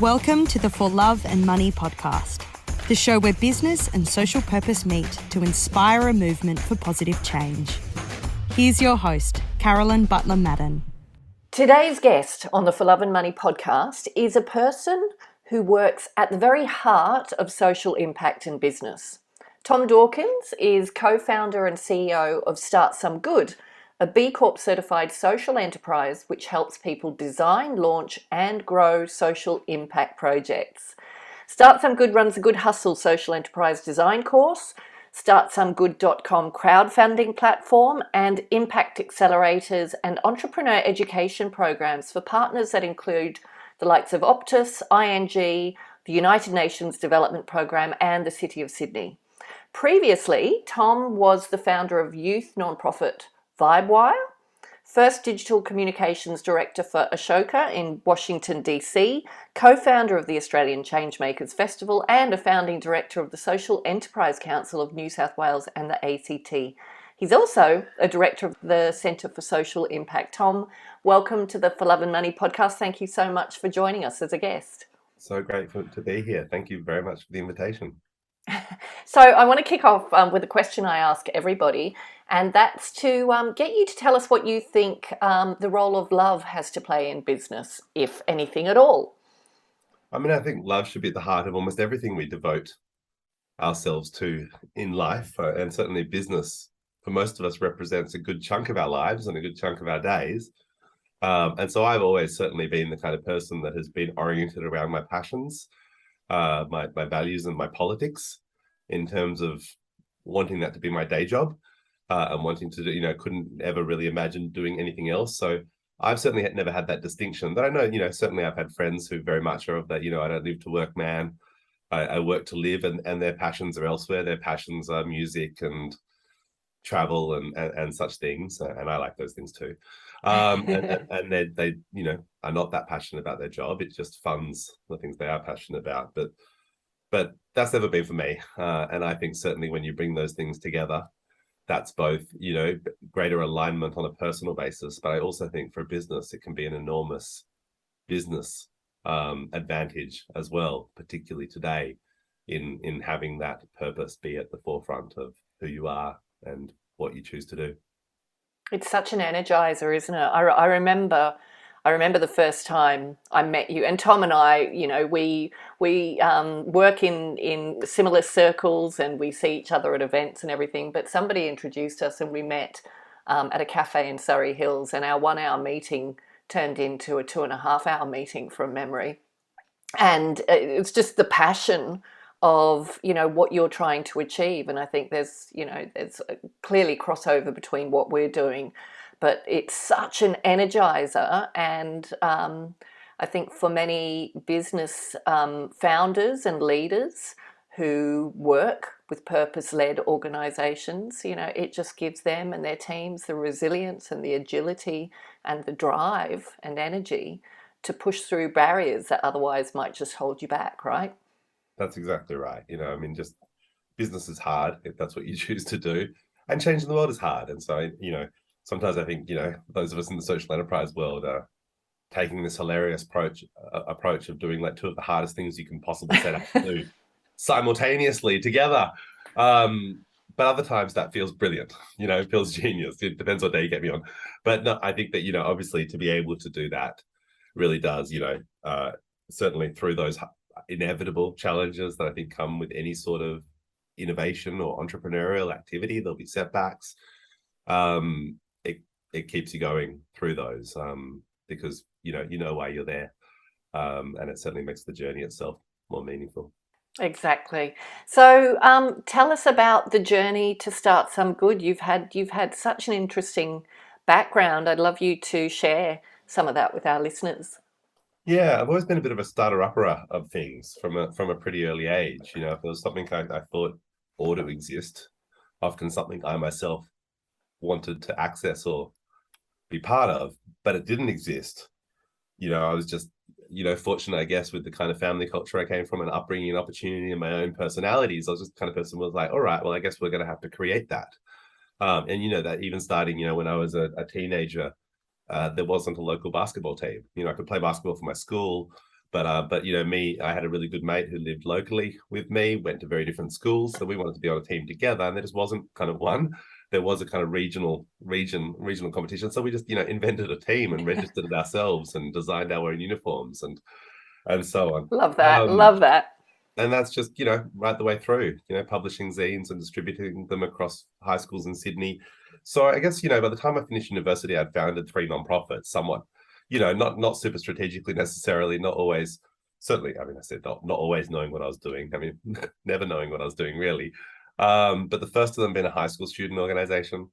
Welcome to the For Love and Money podcast, the show where business and social purpose meet to inspire a movement for positive change. Here's your host, Carolyn Butler-Madden. Today's guest on the For Love and Money podcast is a person who works at the very heart of social impact in business. Tom Dawkins is co-founder and CEO of Start Some Good, a B Corp certified social enterprise which helps people design, launch and grow social impact projects. Start Some Good runs a Good Hustle social enterprise design course, startsomegood.com crowdfunding platform, and impact accelerators and entrepreneur education programs for partners that include the likes of Optus, ING, the United Nations Development Programme and the City of Sydney. Previously, Tom was the founder of youth nonprofit Vibewire, first digital communications director for Ashoka in Washington, DC, co-founder of the Australian Changemakers Festival, and a founding director of the Social Enterprise Council of New South Wales and the ACT. He's also a director of the Centre for Social Impact. Tom, welcome to the For Love and Money podcast. Thank you so much for joining us as a guest. So grateful to be here. Thank you very much for the invitation. So I want to kick off with a question I ask everybody, and that's to get you to tell us what you think the role of love has to play in business, if anything at all. I mean, I think love should be at the heart of almost everything we devote ourselves to in life, and certainly business for most of us represents a good chunk of our lives and a good chunk of our days. And so I've always certainly been the kind of person that has been oriented around my passions, my values and my politics, in terms of wanting that to be my day job, and wanting to do, couldn't ever really imagine doing anything else. So I've certainly never had that distinction. But I know, certainly I've had friends who very much are of that, I don't live to work, man. I work to live, and their passions are elsewhere. Their passions are music and travel and such things, and I like those things too. And they are not that passionate about their job. It just funds the things they are passionate about. But that's never been for me. And I think certainly when you bring those things together, that's both, greater alignment on a personal basis. But I also think for a business, it can be an enormous business advantage as well, particularly today, in having that purpose be at the forefront of who you are and what you choose to do. It's such an energizer, isn't it? I remember the first time I met you, and Tom and I, we work in similar circles and we see each other at events and everything, but somebody introduced us and we met at a cafe in Surrey Hills, and our 1 hour meeting turned into a 2.5 hour meeting from memory. And it's just the passion of, what you're trying to achieve. And I think there's clearly crossover between what we're doing, but it's such an energizer. And I think for many business founders and leaders who work with purpose-led organizations, it just gives them and their teams the resilience and the agility and the drive and energy to push through barriers that otherwise might just hold you back, right? That's exactly right. Just business is hard if that's what you choose to do, and changing the world is hard. And so, sometimes I think, those of us in the social enterprise world are taking this hilarious approach of doing like two of the hardest things you can possibly set out to do simultaneously together. But other times that feels brilliant, it feels genius. It depends what day you get me on. But no, I think that, obviously to be able to do that really does, certainly through those inevitable challenges that I think come with any sort of innovation or entrepreneurial activity, there'll be setbacks. It keeps you going through those because you know why you're there, and it certainly makes the journey itself more meaningful. Exactly. So tell us about the journey to Start Some Good. You've had such an interesting background. I'd love you to share some of that with our listeners. Yeah, I've always been a bit of a starter-upper of things from a pretty early age. If there was something I thought ought to exist, often something I myself wanted to access or be part of, but it didn't exist. I was just, fortunate, I guess, with the kind of family culture I came from and upbringing and opportunity and my own personalities. I was just the kind of person who was like, all right, well, I guess we're going to have to create that. And, that even starting, when I was a teenager, there wasn't a local basketball team. I could play basketball for my school, But you know, I had a really good mate who lived locally with me, went to very different schools, so we wanted to be on a team together, and there just wasn't kind of one. There was a kind of regional competition, so we just, you know, invented a team and registered it ourselves and designed our own uniforms and so on. Love that. Love that. And that's just, you know, right the way through, you know, publishing zines and distributing them across high schools in Sydney. So I guess, you know, by the time I finished university, I'd founded 3 nonprofits, somewhat, you know, not super strategically necessarily, not always, certainly, I mean, I said not always knowing what I was doing. I mean, never knowing what I was doing, really. But the first of them being a high school student organization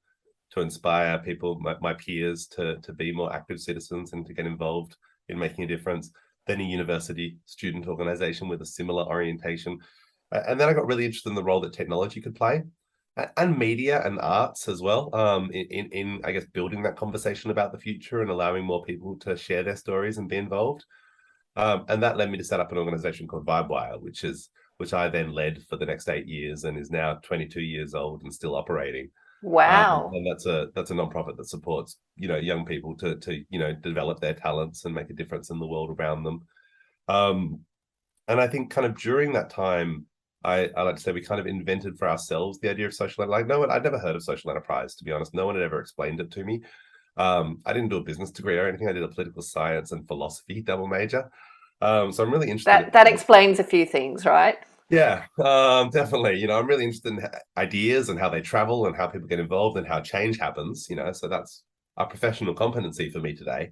to inspire people, my peers, to be more active citizens and to get involved in making a difference. Then a university student organization with a similar orientation. And then I got really interested in the role that technology could play, and media and arts as well, in I guess, building that conversation about the future and allowing more people to share their stories and be involved. And that led me to set up an organization called Vibewire, which I then led for the next 8 years and is now 22 years old and still operating. Wow. And that's a nonprofit that supports, you know, young people to you know, develop their talents and make a difference in the world around them. And I think kind of during that time, I like to say we kind of invented for ourselves the idea of social, like I'd never heard of social enterprise, to be honest. No one had ever explained it to me. I didn't do a business degree or anything. I did a political science and philosophy double major. So I'm really interested. That explains a few things, right? Yeah, definitely. You know, I'm really interested in ideas and how they travel and how people get involved and how change happens, you know, so that's a professional competency for me today,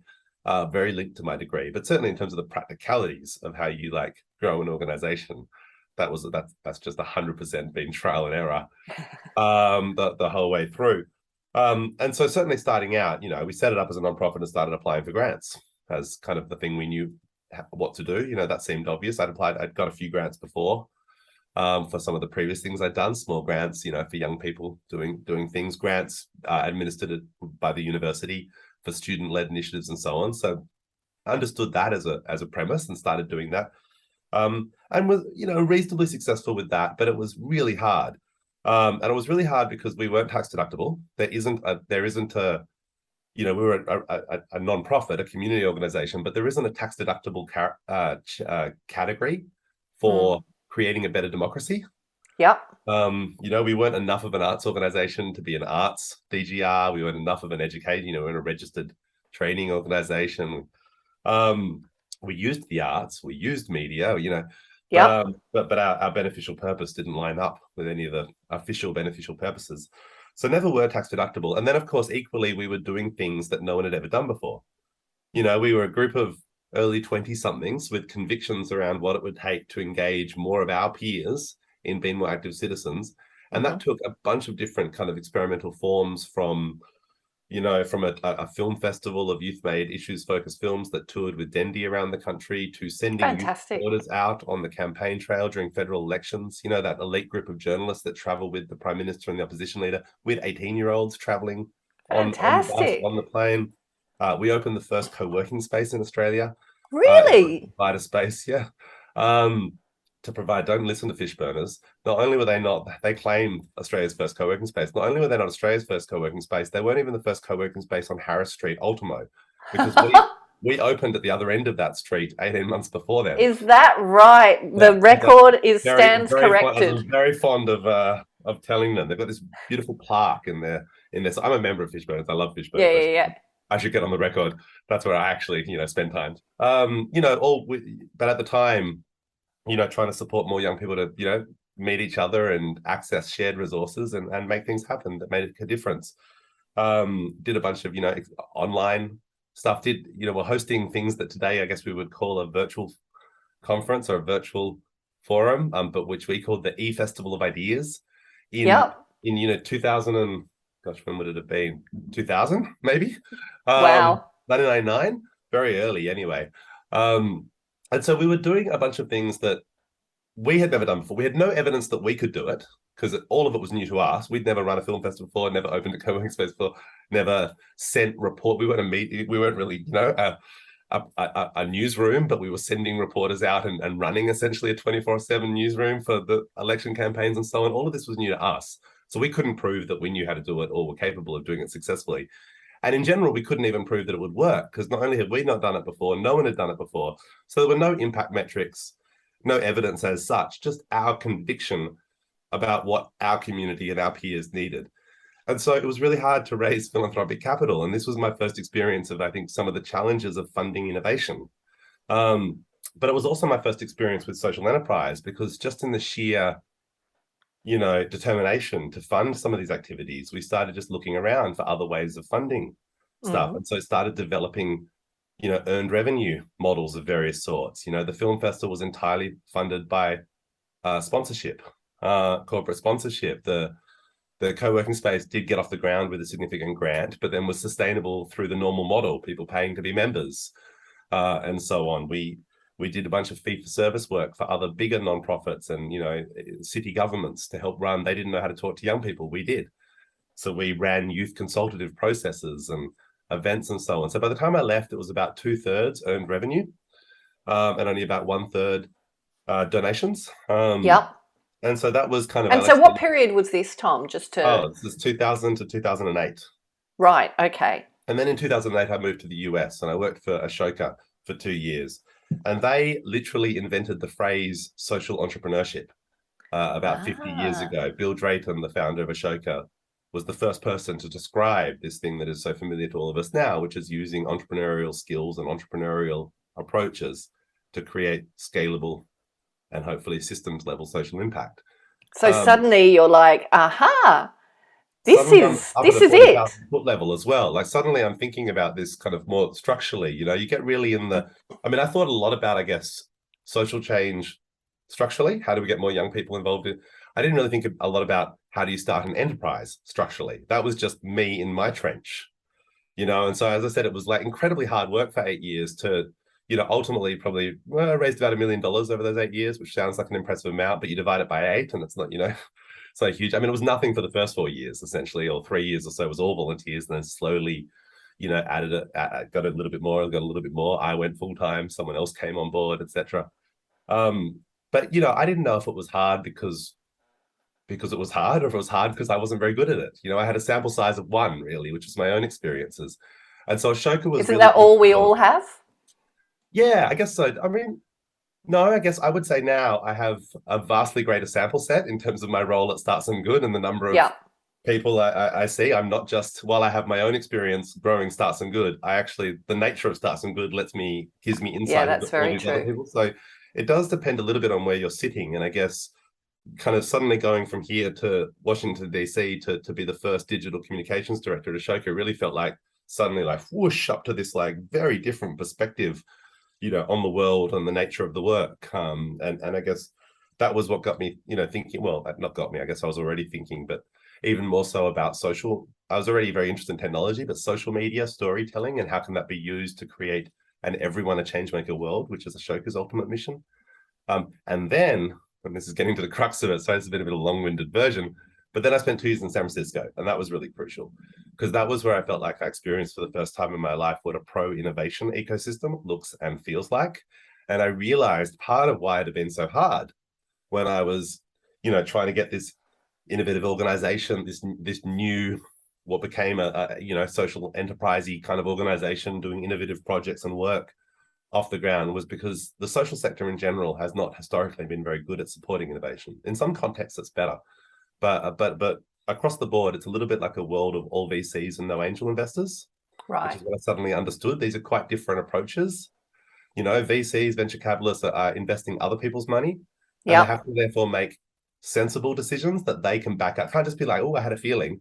very linked to my degree, but certainly in terms of the practicalities of how you like grow an organization, that's just 100% been trial and error, the whole way through. And so certainly starting out, you know, we set it up as a nonprofit and started applying for grants as kind of the thing we knew what to do. You know, that seemed obvious. I'd got a few grants before. For some of the previous things I'd done, small grants, you know, for young people doing things, grants administered by the university for student-led initiatives and so on. So I understood that as a premise and started doing that, and was, you know, reasonably successful with that. But it was really hard, and it was really hard because we weren't tax deductible. There isn't a you know, we were a non-profit, a community organization, but there isn't a tax deductible category for creating a better democracy. Yep. You know, we weren't enough of an arts organization to be an arts DGR. We weren't enough of an educated, you know, we're a registered training organization. We used the arts, we used media, you know, but our beneficial purpose didn't line up with any of the official beneficial purposes. So never were tax deductible. And then, of course, equally, we were doing things that no one had ever done before. You know, we were a group of early 20-somethings with convictions around what it would take to engage more of our peers in being more active citizens. And that took a bunch of different kind of experimental forms, from, you know, from a film festival of youth-made issues-focused films that toured with Dendy around the country, to sending youth reporters out on the campaign trail during federal elections. You know, that elite group of journalists that travel with the Prime Minister and the opposition leader, with 18-year-olds traveling on the plane. We opened the first co-working space in Australia. Really? Provide a space, yeah. To provide, don't listen to fish burners. Not only were they claim Australia's first co-working space. Not only were they not Australia's first co-working space, they weren't even the first co-working space on Harris Street, Ultimo, because we opened at the other end of that street 18 months before then. Is that right? The record stands corrected. I'm very fond of telling them. They've got this beautiful plaque in there. So I'm a member of fish burners. I love fish burners. Yeah. I should get on the record. That's where I actually, you know, spend time. You know, but at the time, you know, trying to support more young people to, you know, meet each other and access shared resources and make things happen that made a difference. Did a bunch of, you know, online stuff. We're hosting things that today I guess we would call a virtual conference or a virtual forum, but which we called the E-Festival of Ideas in you know, 2000 and gosh, when would it have been? 2000 maybe. Wow. 1999, very early anyway. And so we were doing a bunch of things that we had never done before. We had no evidence that we could do it because all of it was new to us. We'd never run a film festival before, never opened a co-working space before, never sent report. We weren't really, you know, a newsroom, but we were sending reporters out and running essentially a 24/7 newsroom for the election campaigns and so on. All of this was new to us. So we couldn't prove that we knew how to do it or were capable of doing it successfully. And in general, we couldn't even prove that it would work because not only had we not done it before, no one had done it before. So there were no impact metrics, no evidence as such, just our conviction about what our community and our peers needed. And so it was really hard to raise philanthropic capital. And this was my first experience of, I think, some of the challenges of funding innovation. But it was also my first experience with social enterprise because just in the sheer, determination to fund some of these activities, we started just looking around for other ways of funding stuff. And so started developing, earned revenue models of various sorts. The film festival was entirely funded by sponsorship, corporate sponsorship. The co-working space did get off the ground with a significant grant, but then was sustainable through the normal model, people paying to be members, and so on. We did a bunch of fee-for-service work for other bigger nonprofits and, city governments to help run. They didn't know how to talk to young people. We did. So we ran youth consultative processes and events and so on. So by the time I left, it was about 2/3 earned revenue and only about 1/3 donations. And so that was kind of... And so what period was this, Tom? Just to... Oh, this is 2000 to 2008. Right, okay. And then in 2008, I moved to the US and I worked for Ashoka for 2 years. And they literally invented the phrase social entrepreneurship about 50 years ago. Bill Drayton, the founder of Ashoka, was the first person to describe this thing that is so familiar to all of us now, which is using entrepreneurial skills and entrepreneurial approaches to create scalable and hopefully systems level social impact. So suddenly you're like, aha, this is it. Foot level as well. Like suddenly I'm thinking about this kind of more structurally, you get really in the, I thought a lot about, I guess, social change structurally. How do we get more young people involved in? I didn't really think a lot about how do you start an enterprise structurally. That was just me in my trench, and so as I said, it was like incredibly hard work for 8 years to, ultimately probably raised about $1 million over those 8 years, which sounds like an impressive amount, but you divide it by 8 and it's not, it's not huge. It was nothing for the first 4 years, essentially, or 3 years or so. It was all volunteers, and then slowly, added it, got a little bit more. I went full time. Someone else came on board, etc. But I didn't know if it was hard because it was hard, or if it was hard because I wasn't very good at it. I had a sample size of 1 really, which was my own experiences, and so Ashoka was. Isn't that all we all have? Yeah, I guess so. No, I guess I would say now I have a vastly greater sample set in terms of my role at Start Some Good and the number of people I see. I'm not just, while I have my own experience growing Start Some Good, the nature of Start Some Good gives me insight. Yeah, that's very true. Other people. So it does depend a little bit on where you're sitting. And I guess kind of suddenly going from here to Washington, DC to be the first digital communications director at Ashoka really felt like suddenly like whoosh up to this like very different perspective on the world and the nature of the work. And I guess that was what got me, thinking, well, not got me, I guess I was already thinking, but even more so about social. I was already very interested in technology, but social media, storytelling, and how can that be used to create an everyone a changemaker world, which is Ashoka's ultimate mission. And then, and this is getting to the crux of it, so it's a bit of a long-winded version, but then I spent 2 years in San Francisco, and that was really crucial because that was where I felt like I experienced for the first time in my life what a pro-innovation ecosystem looks and feels like. And I realized part of why it had been so hard when I was, trying to get this innovative organization, this new, what became a social enterprisey kind of organization doing innovative projects and work off the ground, was because the social sector in general has not historically been very good at supporting innovation. In some contexts, it's better. But across the board, it's a little bit like a world of all VCs and no angel investors, right? Which is what I suddenly understood. These are quite different approaches. VCs, venture capitalists are investing other people's money, and they have to therefore make sensible decisions that they can back up. Can't just be like, oh, I had a feeling.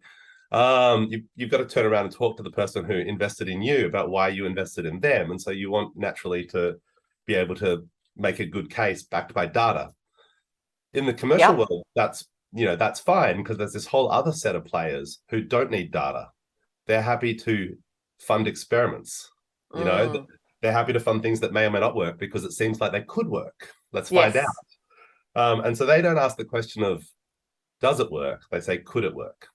You've got to turn around and talk to the person who invested in you about why you invested in them, and so you want naturally to be able to make a good case backed by data. In the commercial world, that's fine because there's this whole other set of players who don't need data. They're happy to fund experiments. They're happy to fund things that may or may not work because it seems like they could work. Let's find out. And so they don't ask the question of, does it work? They say, could it work?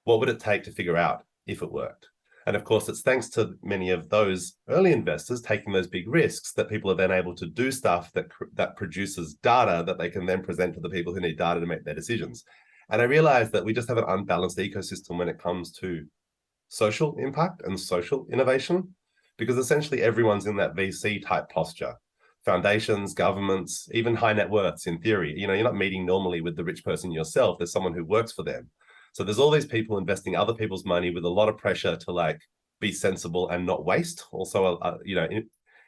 What would it take to figure out if it worked? And of course, it's thanks to many of those early investors taking those big risks that people are then able to do stuff that produces data that they can then present to the people who need data to make their decisions. And I realized that we just have an unbalanced ecosystem when it comes to social impact and social innovation, because essentially everyone's in that VC type posture. Foundations, governments, even high net worths in theory. You're not meeting normally with the rich person yourself. There's someone who works for them. So there's all these people investing other people's money with a lot of pressure to like be sensible and not waste. Also,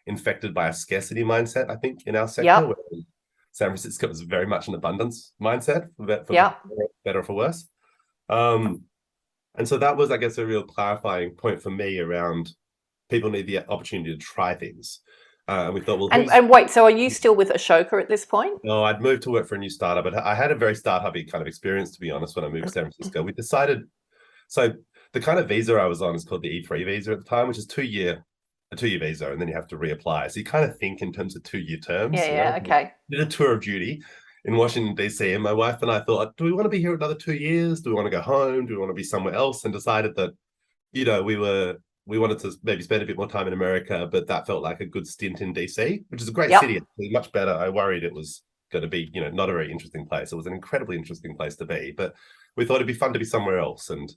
infected by a scarcity mindset, I think, in our sector. Where San Francisco is very much an abundance mindset, for better or for worse. And so that was, I guess, a real clarifying point for me around people need the opportunity to try things. And we thought, well, and wait, so are you still with Ashoka at this point? No, I'd moved to work for a new startup, but I had a very startup-y kind of experience, to be honest, when I moved to San Francisco. We decided, so the kind of visa I was on is called the E3 visa at the time, which is a two-year visa, and then you have to reapply. So you kind of think in terms of 2-year terms. Okay. Did a tour of duty in Washington, D.C., and my wife and I thought, do we want to be here another 2 years? Do we want to go home? Do we want to be somewhere else? And decided that, we wanted to maybe spend a bit more time in America, but that felt like a good stint in DC, which is a great city. It's much better. I worried it was going to be, not a very interesting place. It was an incredibly interesting place to be, but we thought it'd be fun to be somewhere else. And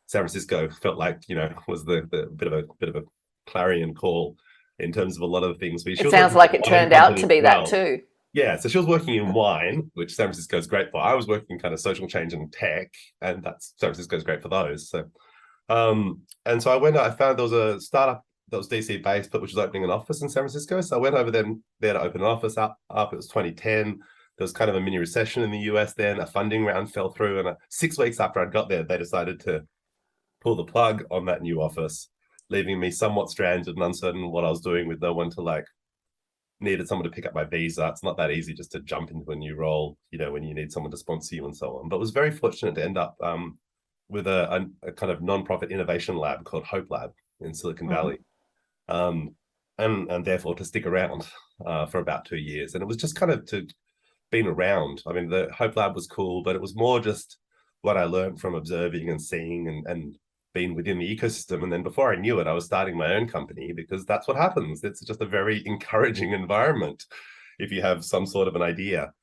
San Francisco felt like, was the bit of a clarion call in terms of a lot of the things. It sounds like it turned out to be that too. Yeah, so she was working in wine, which San Francisco is great for. I was working kind of social change and tech, and San Francisco is great for those. So. And so I found there was a startup that was DC based, but which was opening an office in San Francisco. So I went over there to open an office up. It was 2010. There was kind of a mini recession in the US then. A funding round fell through. And 6 weeks after I'd got there, they decided to pull the plug on that new office, leaving me somewhat stranded and uncertain what I was doing with no one to needed someone to pick up my visa. It's not that easy just to jump into a new role, when you need someone to sponsor you and so on. But was very fortunate to end up with a kind of non-profit innovation lab called Hope Lab in Silicon Valley, and therefore to stick around for about 2 years. And it was just kind of to being around. I mean, the Hope Lab was cool, but it was more just what I learned from observing and seeing and being within the ecosystem. And then before I knew it, I was starting my own company, because that's what happens. It's just a very encouraging environment if you have some sort of an idea.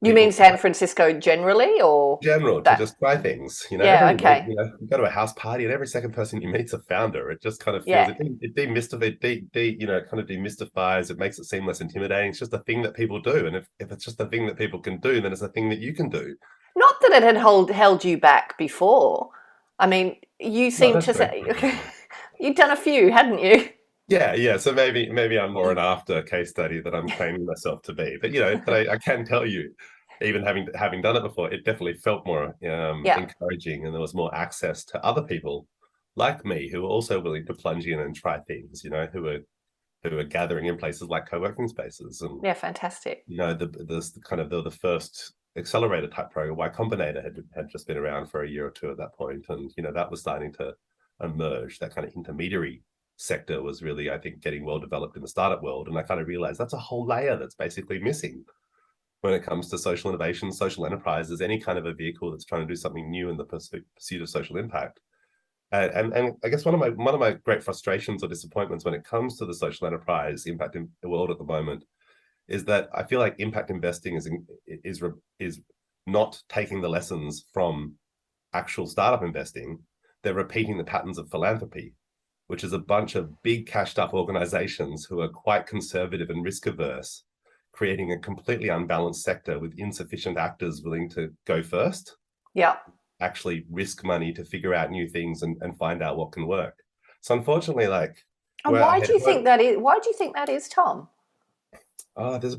You mean San Francisco generally, or to just try things? Yeah, okay. You go to a house party and every second person you meet's a founder. It just kind of feels it demystifies. It makes it seem less intimidating. It's just a thing that people do, and if it's just a thing that people can do, then it's a thing that you can do. Not that it had held you back before. I mean, you seem to say you'd done a few, hadn't you? Yeah. So maybe I'm more an after case study that I'm claiming myself to be. But but I can tell you, even having done it before, it definitely felt more encouraging, and there was more access to other people like me who were also willing to plunge in and try things. Who were gathering in places like co-working spaces. And fantastic. The first accelerator type program, Y Combinator, had just been around for a year or two at that point, and that was starting to emerge. That kind of intermediary sector was really, I think, getting well developed in the startup world. And I kind of realized that's a whole layer that's basically missing when it comes to social innovation, social enterprises, any kind of a vehicle that's trying to do something new in the pursuit of social impact. And I guess one of my great frustrations or disappointments when it comes to the social enterprise impact in the world at the moment is that I feel like impact investing is not taking the lessons from actual startup investing. They're repeating the patterns of philanthropy, which is a bunch of big cashed up organizations who are quite conservative and risk averse, creating a completely unbalanced sector with insufficient actors willing to go first. Yeah. Actually risk money to figure out new things and find out what can work. So unfortunately, why do you think that is, Tom? There's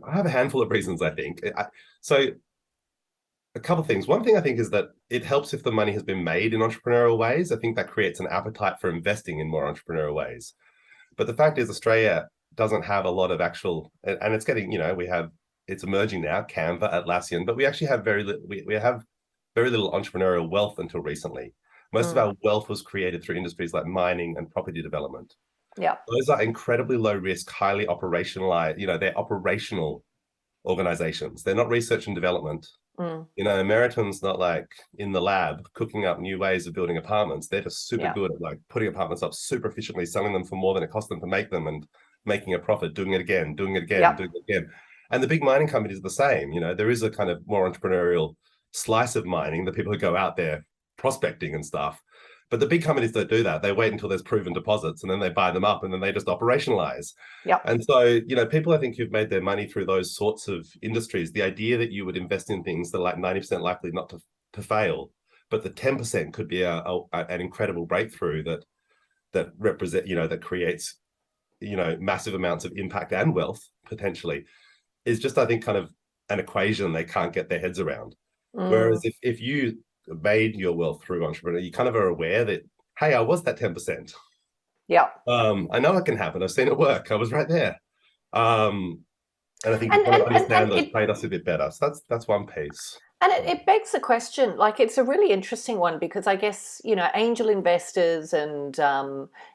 I have a handful of reasons, I think. So a couple of things. One thing I think is that it helps if the money has been made in entrepreneurial ways. I think that creates an appetite for investing in more entrepreneurial ways. But the fact is, Australia doesn't have a lot of actual, and it's getting, it's emerging now, Canva, Atlassian, but we actually have we have very little entrepreneurial wealth until recently. Most of our wealth was created through industries like mining and property development. Yeah. Those are incredibly low risk, highly operationalized, they're operational organizations. They're not research and development. Meriton's not like in the lab cooking up new ways of building apartments. They're just super good at putting apartments up super efficiently, selling them for more than it cost them to make them, and making a profit, doing it again, doing it again. And the big mining companies are the same. There is a kind of more entrepreneurial slice of mining, the people who go out there prospecting and stuff. But the big companies don't do that. They wait until there's proven deposits and then they buy them up and then they just operationalize. Yeah. And so, people I think who've made their money through those sorts of industries, the idea that you would invest in things that are like 90% likely not to fail, but the 10% could be an incredible breakthrough that represent, that creates, massive amounts of impact and wealth potentially, is just, I think, kind of an equation they can't get their heads around. Whereas if you made your wealth through entrepreneur, you kind of are aware that, hey, I was that 10%. Yeah. I know it can happen. I've seen it work. I was right there. And I think you kind of understand those trade-offs a bit better. So that's one piece. And it begs the question, like, it's a really interesting one, because I guess, angel investors and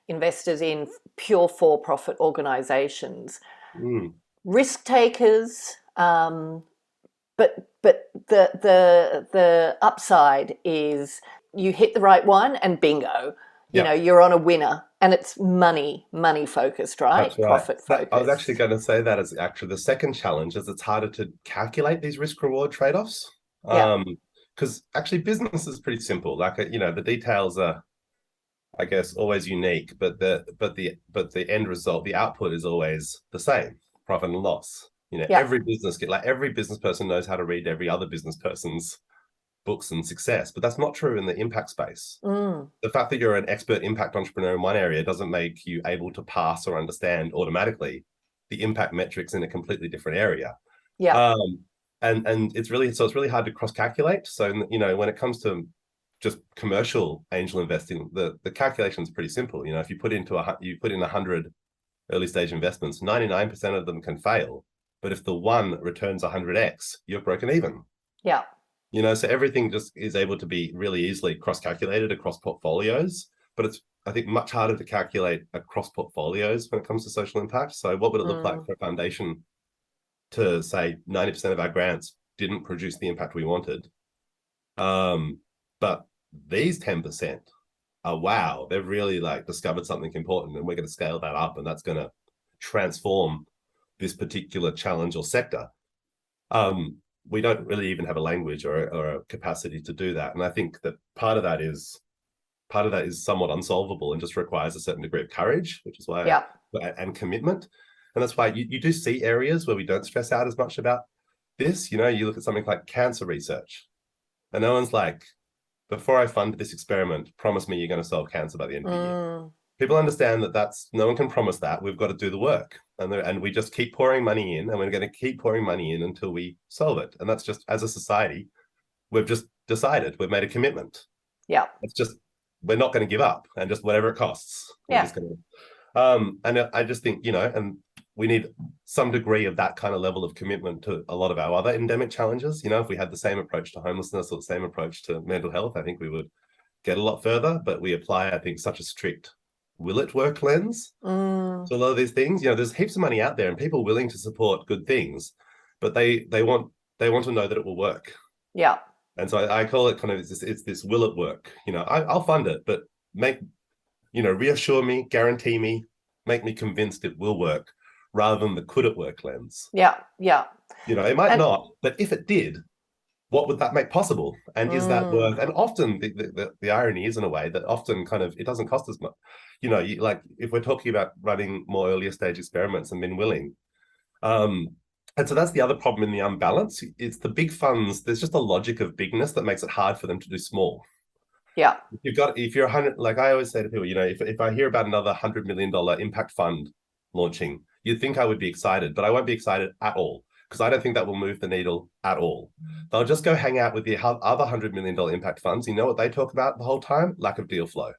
investors in pure for-profit organizations, risk takers, but the upside is you hit the right one and bingo, you're on a winner, and it's money focused, right? That's right. Profit focused. I was actually going to say that as actually the second challenge is it's harder to calculate these risk reward trade-offs. Because actually business is pretty simple. Like, the details are, I guess, always unique, but the end result, the output is always the same: profit and loss. Every business every business person knows how to read every other business person's books and success, but that's not true in the impact space. The fact that you're an expert impact entrepreneur in one area doesn't make you able to pass or understand automatically the impact metrics in a completely different area. And it's really hard to cross-calculate. So, when it comes to just commercial angel investing, the calculation is pretty simple. If you put in 100 early stage investments, 99% of them can fail. But if the one returns 100x, you've broken even. Yeah. So everything just is able to be really easily cross-calculated across portfolios. But it's, I think, much harder to calculate across portfolios when it comes to social impact. So what would it look like for a foundation to say 90% of our grants didn't produce the impact we wanted, but these 10% are, wow, they've really discovered something important, and we're going to scale that up, and that's going to transform this particular challenge or sector. We don't really even have a language or a capacity to do that, and I think that part of that is somewhat unsolvable and just requires a certain degree of courage, which is why and commitment. And that's why you do see areas where we don't stress out as much about this. You look at something like cancer research, and no one's like, before I fund this experiment, promise me you're going to solve cancer by the end of the year. People understand that no one can promise that. We've got to do the work. And we just keep pouring money in, and we're going to keep pouring money in until we solve it. And that's just, as a society, we've just decided, we've made a commitment. Yeah. It's just, we're not going to give up, and just whatever it costs. Yeah. And I just think, and we need some degree of that kind of level of commitment to a lot of our other endemic challenges. If we had the same approach to homelessness or the same approach to mental health, I think we would get a lot further. But we apply, I think, such a strict will it work lens to a lot of these things. There's heaps of money out there and people willing to support good things, but they want to know that it will work. Yeah. And so I call it kind of, it's this will it work? I'll fund it, but reassure me, guarantee me, make me convinced it will work, rather than the could it work lens. Yeah. It might not, but if it did, what would that make possible? And is that worth? And often the irony is, in a way, that often kind of it doesn't cost as much. If we're talking about running more earlier stage experiments and men willing. And so that's the other problem in the unbalance. It's the big funds. There's just a logic of bigness that makes it hard for them to do small. Yeah. If you're 100, like I always say to people, if I hear about another $100 million impact fund launching, you'd think I would be excited, but I won't be excited at all, because I don't think that will move the needle at all. They'll just go hang out with the other $100 million impact funds. You know what they talk about the whole time? Lack of deal flow.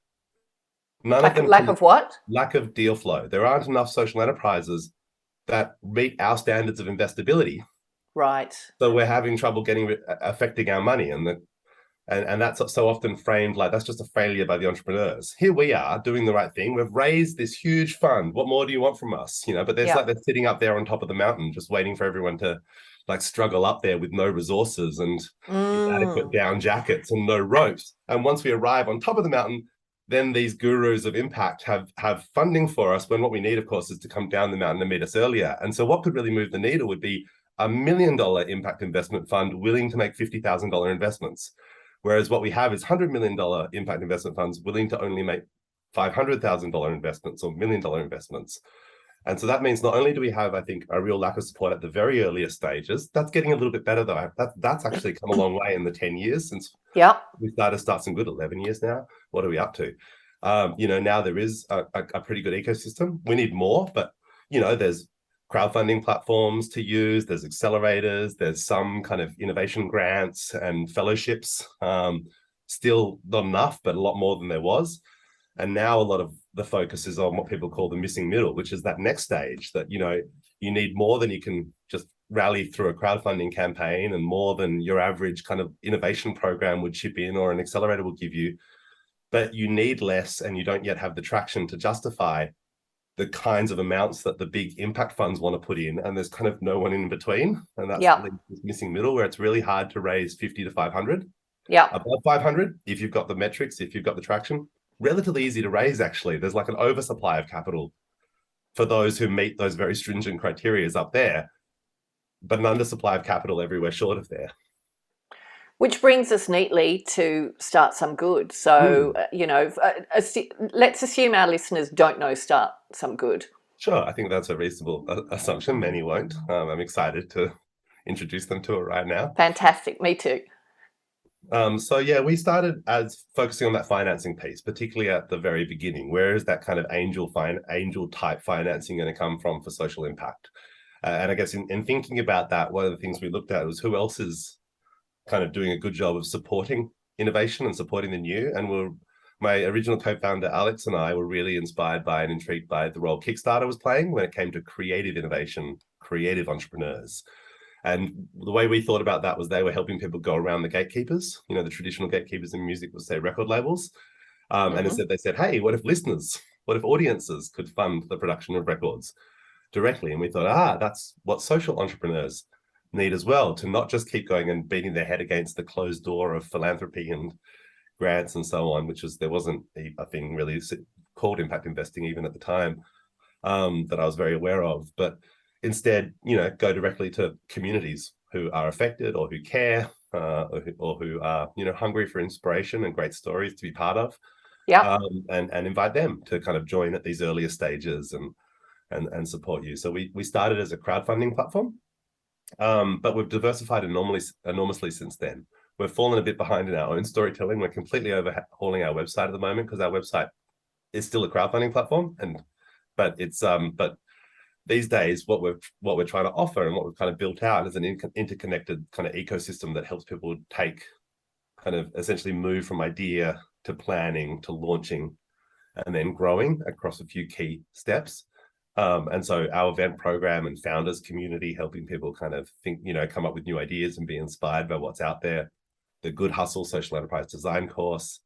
Lack of what? Lack of deal flow. There aren't enough social enterprises that meet our standards of investability. Right. So we're having trouble affecting our money, and that's so often framed like that's just a failure by the entrepreneurs. Here we are doing the right thing. We've raised this huge fund. What more do you want from us? But there's they're sitting up there on top of the mountain, just waiting for everyone to struggle up there with no resources and inadequate down jackets and no ropes. And once we arrive on top of the mountain, then these gurus of impact have funding for us, when what we need, of course, is to come down the mountain and meet us earlier. And so what could really move the needle would be $1 million impact investment fund willing to make $50,000 investments. Whereas what we have is $100 million impact investment funds willing to only make $500,000 investments or $1 million investments. And so that means not only do we have, I think, a real lack of support at the very earliest stages, that's getting a little bit better though. That's actually come a long way in the 10 years since we started some good 11 years now. What are we up to? Now there is a pretty good ecosystem. We need more, but, there's crowdfunding platforms to use, there's accelerators, there's some kind of innovation grants and fellowships, still not enough, but a lot more than there was. And now a lot of the focus is on what people call the missing middle, which is that next stage that, you need more than you can just rally through a crowdfunding campaign and more than your average kind of innovation program would chip in or an accelerator will give you. But you need less and you don't yet have the traction to justify the kinds of amounts that the big impact funds want to put in. And there's kind of no one in between. And that's this missing middle where it's really hard to raise 50 to 500. Above 500, if you've got the metrics, if you've got the traction, relatively easy to raise, actually. There's like an oversupply of capital for those who meet those very stringent criteria up there, but an undersupply of capital everywhere short of there. Which brings us neatly to Start Some Good. So, let's assume our listeners don't know Start Some Good. Sure, I think that's a reasonable assumption. Many won't. I'm excited to introduce them to it right now. Fantastic, me too. We started as focusing on that financing piece, particularly at the very beginning. Where is that kind of angel type financing going to come from for social impact? And I guess in thinking about that, one of the things we looked at was who else is kind of doing a good job of supporting innovation and supporting the new. And my original co-founder, Alex, and I were really inspired by and intrigued by the role Kickstarter was playing when it came to creative innovation, creative entrepreneurs. And the way we thought about that was they were helping people go around the gatekeepers, the traditional gatekeepers in music would say record labels. And instead they said, hey, what if audiences could fund the production of records directly? And we thought, that's what social entrepreneurs need as well, to not just keep going and beating their head against the closed door of philanthropy and grants and so on, there wasn't a thing really called impact investing even at the time that I was very aware of. But instead, go directly to communities who are affected or who care or who are, hungry for inspiration and great stories to be part of. And invite them to kind of join at these earlier stages and support you. So we started as a crowdfunding platform, but we've diversified enormously since then. We've fallen a bit behind in our own storytelling. We're completely overhauling our website at the moment because our website is still a crowdfunding platform, but these days, what we're trying to offer and what we've kind of built out is an interconnected kind of ecosystem that helps people kind of essentially move from idea to planning to launching and then growing across a few key steps. And so our event program and founders community helping people kind of think, come up with new ideas and be inspired by what's out there. The Good Hustle social enterprise design course,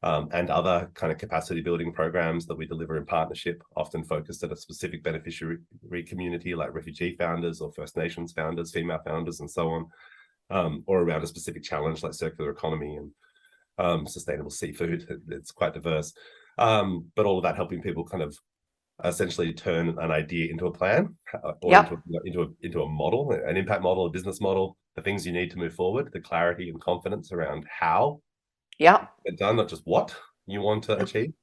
and other kind of capacity building programs that we deliver in partnership, often focused at a specific beneficiary community like refugee founders or First Nations founders, female founders, and so on, or around a specific challenge like circular economy and sustainable seafood. It's quite diverse, but all of that helping people kind of essentially turn an idea into a plan or into a model, an impact model, a business model, the things you need to move forward, the clarity and confidence around how get done, not just what you want to achieve.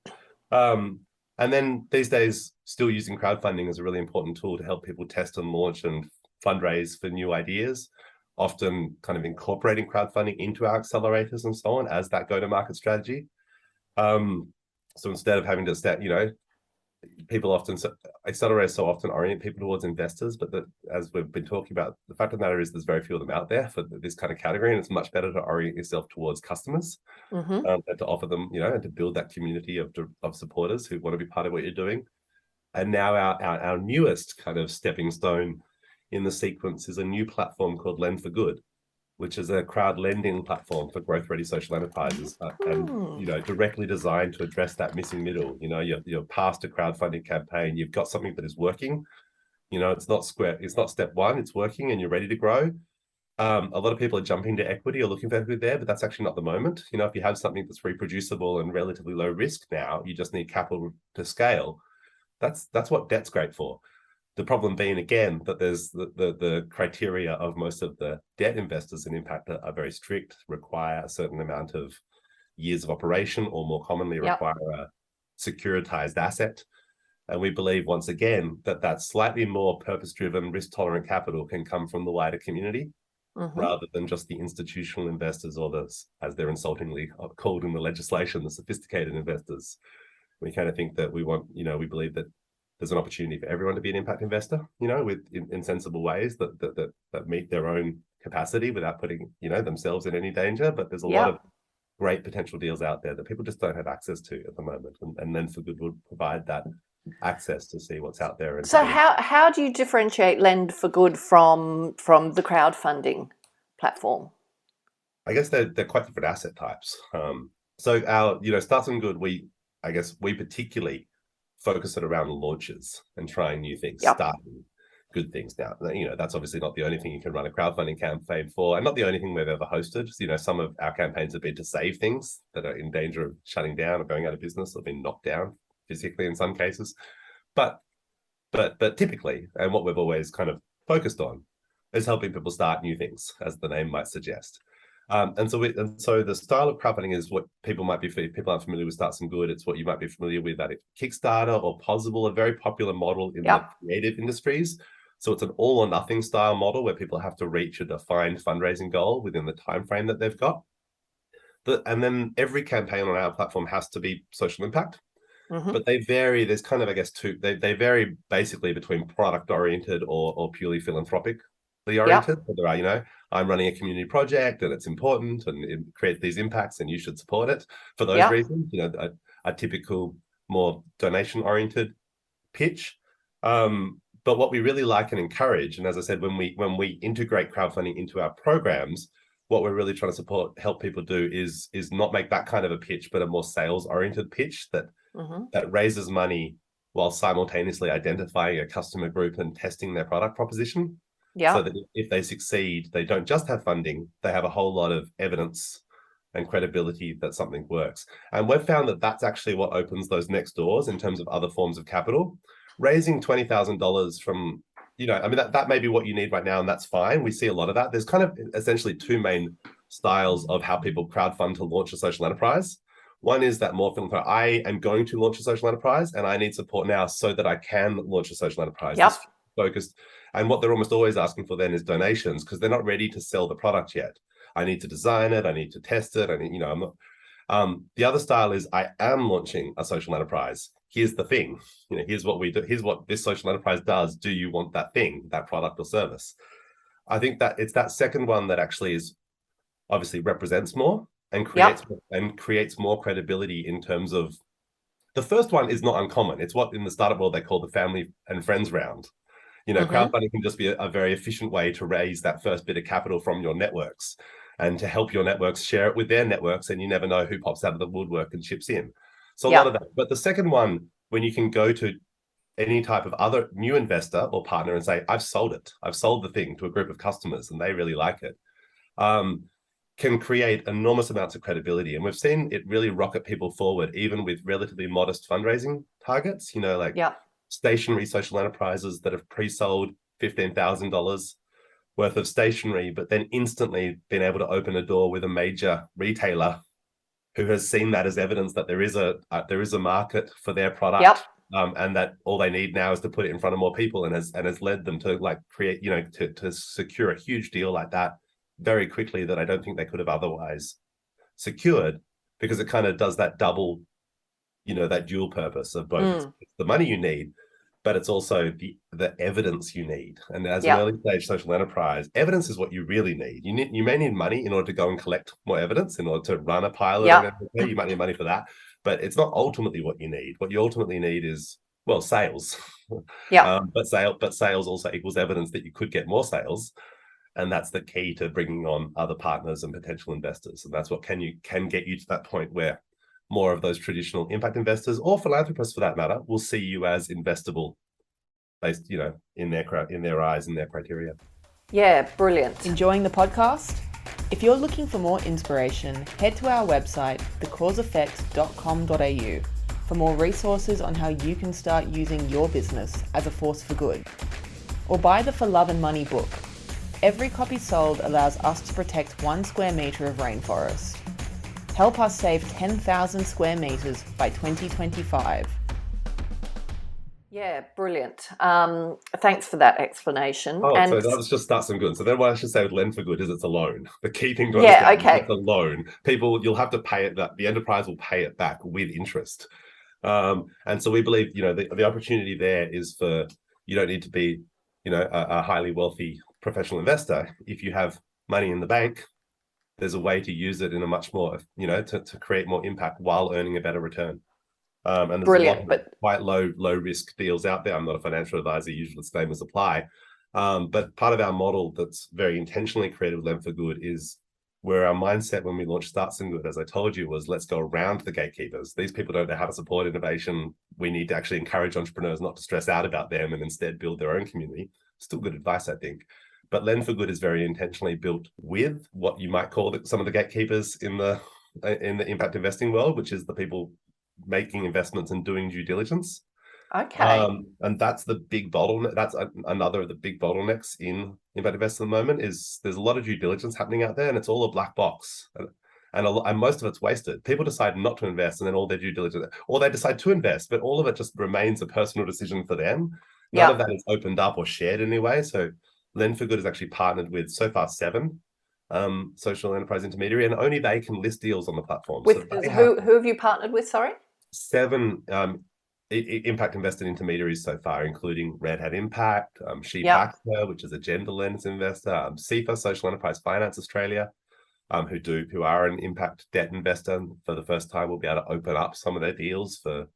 And then these days, still using crowdfunding as a really important tool to help people test and launch and fundraise for new ideas, often kind of incorporating crowdfunding into our accelerators and so on as that go-to-market strategy. So instead of having to people often, accelerators so often orient people towards investors, but as we've been talking about, the fact of the matter is there's very few of them out there for this kind of category, and it's much better to orient yourself towards customers and to offer them, and to build that community of supporters who want to be part of what you're doing. And now our newest kind of stepping stone in the sequence is a new platform called Lend for Good, which is a crowd lending platform for growth-ready social enterprises, and directly designed to address that missing middle. You're past a crowdfunding campaign, you've got something that is working. It's not step one, it's working, and you're ready to grow. A lot of people are jumping to equity or looking for equity there, but that's actually not the moment. If you have something that's reproducible and relatively low risk now, you just need capital to scale. That's what debt's great for. The problem being, again, that there's the criteria of most of the debt investors in impact are very strict, require a certain amount of years of operation, or more commonly require a securitized asset. And we believe, once again, that slightly more purpose-driven, risk-tolerant capital can come from the wider community, rather than just the institutional investors, or as they're insultingly called in the legislation, the sophisticated investors. We kind of think that we believe that there's an opportunity for everyone to be an impact investor, in sensible ways that meet their own capacity without putting, themselves in any danger. But there's a lot of great potential deals out there that people just don't have access to at the moment. And then For Good would provide that access to see what's out there. And so how do you differentiate Lend for Good from the crowdfunding platform? I guess they're quite different asset types. So our, Start Some Good, we particularly focus it around launches and trying new things, starting good things. Now, that's obviously not the only thing you can run a crowdfunding campaign for, and not the only thing we've ever hosted. Some of our campaigns have been to save things that are in danger of shutting down or going out of business or being knocked down physically in some cases. But typically, and what we've always kind of focused on, is helping people start new things, as the name might suggest. And so the style of crowdfunding is what people aren't familiar with Start Some Good. It's what you might be familiar with at Kickstarter or Possible, a very popular model in the creative industries. So it's an all or nothing style model where people have to reach a defined fundraising goal within the time frame that they've got. And then every campaign on our platform has to be social impact. But they vary. There's kind of, I guess, two. They vary basically between product oriented or purely philanthropically oriented. So there are, I'm running a community project and it's important and it creates these impacts and you should support it for those reasons. A typical more donation oriented pitch. But what we really like and encourage, and as I said, when we integrate crowdfunding into our programs, what we're really trying to help people do is not make that kind of a pitch, but a more sales oriented pitch that raises money while simultaneously identifying a customer group and testing their product proposition. So that if they succeed, they don't just have funding, they have a whole lot of evidence and credibility that something works. And we've found that that's actually what opens those next doors in terms of other forms of capital. Raising $20,000 from, that may be what you need right now, and that's fine. We see a lot of that. There's kind of essentially two main styles of how people crowdfund to launch a social enterprise. One is that more philanthropic, I am going to launch a social enterprise and I need support now so that I can launch a social enterprise. Focused. And what they're almost always asking for then is donations, because they're not ready to sell the product yet. I need to design it. I need to test it. I'm not. The other style is I am launching a social enterprise. Here's the thing. Here's what we do. Here's what this social enterprise does. Do you want that thing, that product or service? I think that it's that second one that actually is obviously represents more and creates more credibility in terms of the first one is not uncommon. It's what in the startup world they call the family and friends round. Crowdfunding can just be a very efficient way to raise that first bit of capital from your networks and to help your networks share it with their networks, and you never know who pops out of the woodwork and chips in. So a lot of that. But the second one, when you can go to any type of other new investor or partner and say, I've sold it. I've sold the thing to a group of customers and they really like it, can create enormous amounts of credibility. And we've seen it really rocket people forward, even with relatively modest fundraising targets, stationary social enterprises that have pre-sold $15,000 worth of stationery, but then instantly been able to open a door with a major retailer who has seen that as evidence that there is a market for their product, and that all they need now is to put it in front of more people, and has led them to create, to secure a huge deal like that very quickly that I don't think they could have otherwise secured, because it kind of does that double, that dual purpose of both it's the money you need, but it's also the evidence you need. And as an early stage social enterprise, evidence is what you really need. You may need money in order to go and collect more evidence, in order to run a pilot. You might need money for that, but it's not ultimately what you need. What you ultimately need is, sales. But sales also equals evidence that you could get more sales. And that's the key to bringing on other partners and potential investors. And that's what can get you to that point where more of those traditional impact investors, or philanthropists for that matter, will see you as investable based, in their eyes and their criteria. Yeah, brilliant. Enjoying the podcast? If you're looking for more inspiration, head to our website, thecauseeffect.com.au. for more resources on how you can start using your business as a force for good. Or buy the For Love and Money book. Every copy sold allows us to protect 1 square metre of rainforest. Help us save 10,000 square metres by 2025. Yeah, brilliant. Thanks for that explanation. Oh, and so that was just Start Some Good. So then what I should say with Lend for Good is it's a loan. The key thing to Yeah, understand okay. is it's a loan. You'll have to pay it back. The enterprise will pay it back with interest. And so we believe, the opportunity there is for, you don't need to be, a highly wealthy professional investor. If you have money in the bank, there's a way to use it in a much more, to create more impact while earning a better return. And there's Brilliant, a lot of quite low risk deals out there. I'm not a financial advisor, usual disclaimers apply. But part of our model that's very intentionally created with Lend for Good is where our mindset when we launched Start Some Good, as I told you, was let's go around the gatekeepers. These people don't know how to support innovation. We need to actually encourage entrepreneurs not to stress out about them and instead build their own community. Still good advice, I think. But Lend for Good is very intentionally built with what you might call some of the gatekeepers in the impact investing world, which is the people making investments and doing due diligence. Okay. And that's the big bottleneck. That's another of the big bottlenecks in impact investing at the moment is there's a lot of due diligence happening out there and it's all a black box. And most of it's wasted. People decide not to invest and then all their due diligence, or they decide to invest, but all of it just remains a personal decision for them. None of that is opened up or shared in any way. So Lend for Good has actually partnered with so far 7 social enterprise intermediary, and only they can list deals on the platform. With who have you partnered with? Sorry, 7 impact invested intermediaries so far, including Red Hat Impact, She Baxter, which is a gender lens investor, CEFA, Social Enterprise Finance Australia, who are an impact debt investor. For the first time, we'll be able to open up some of their deals for.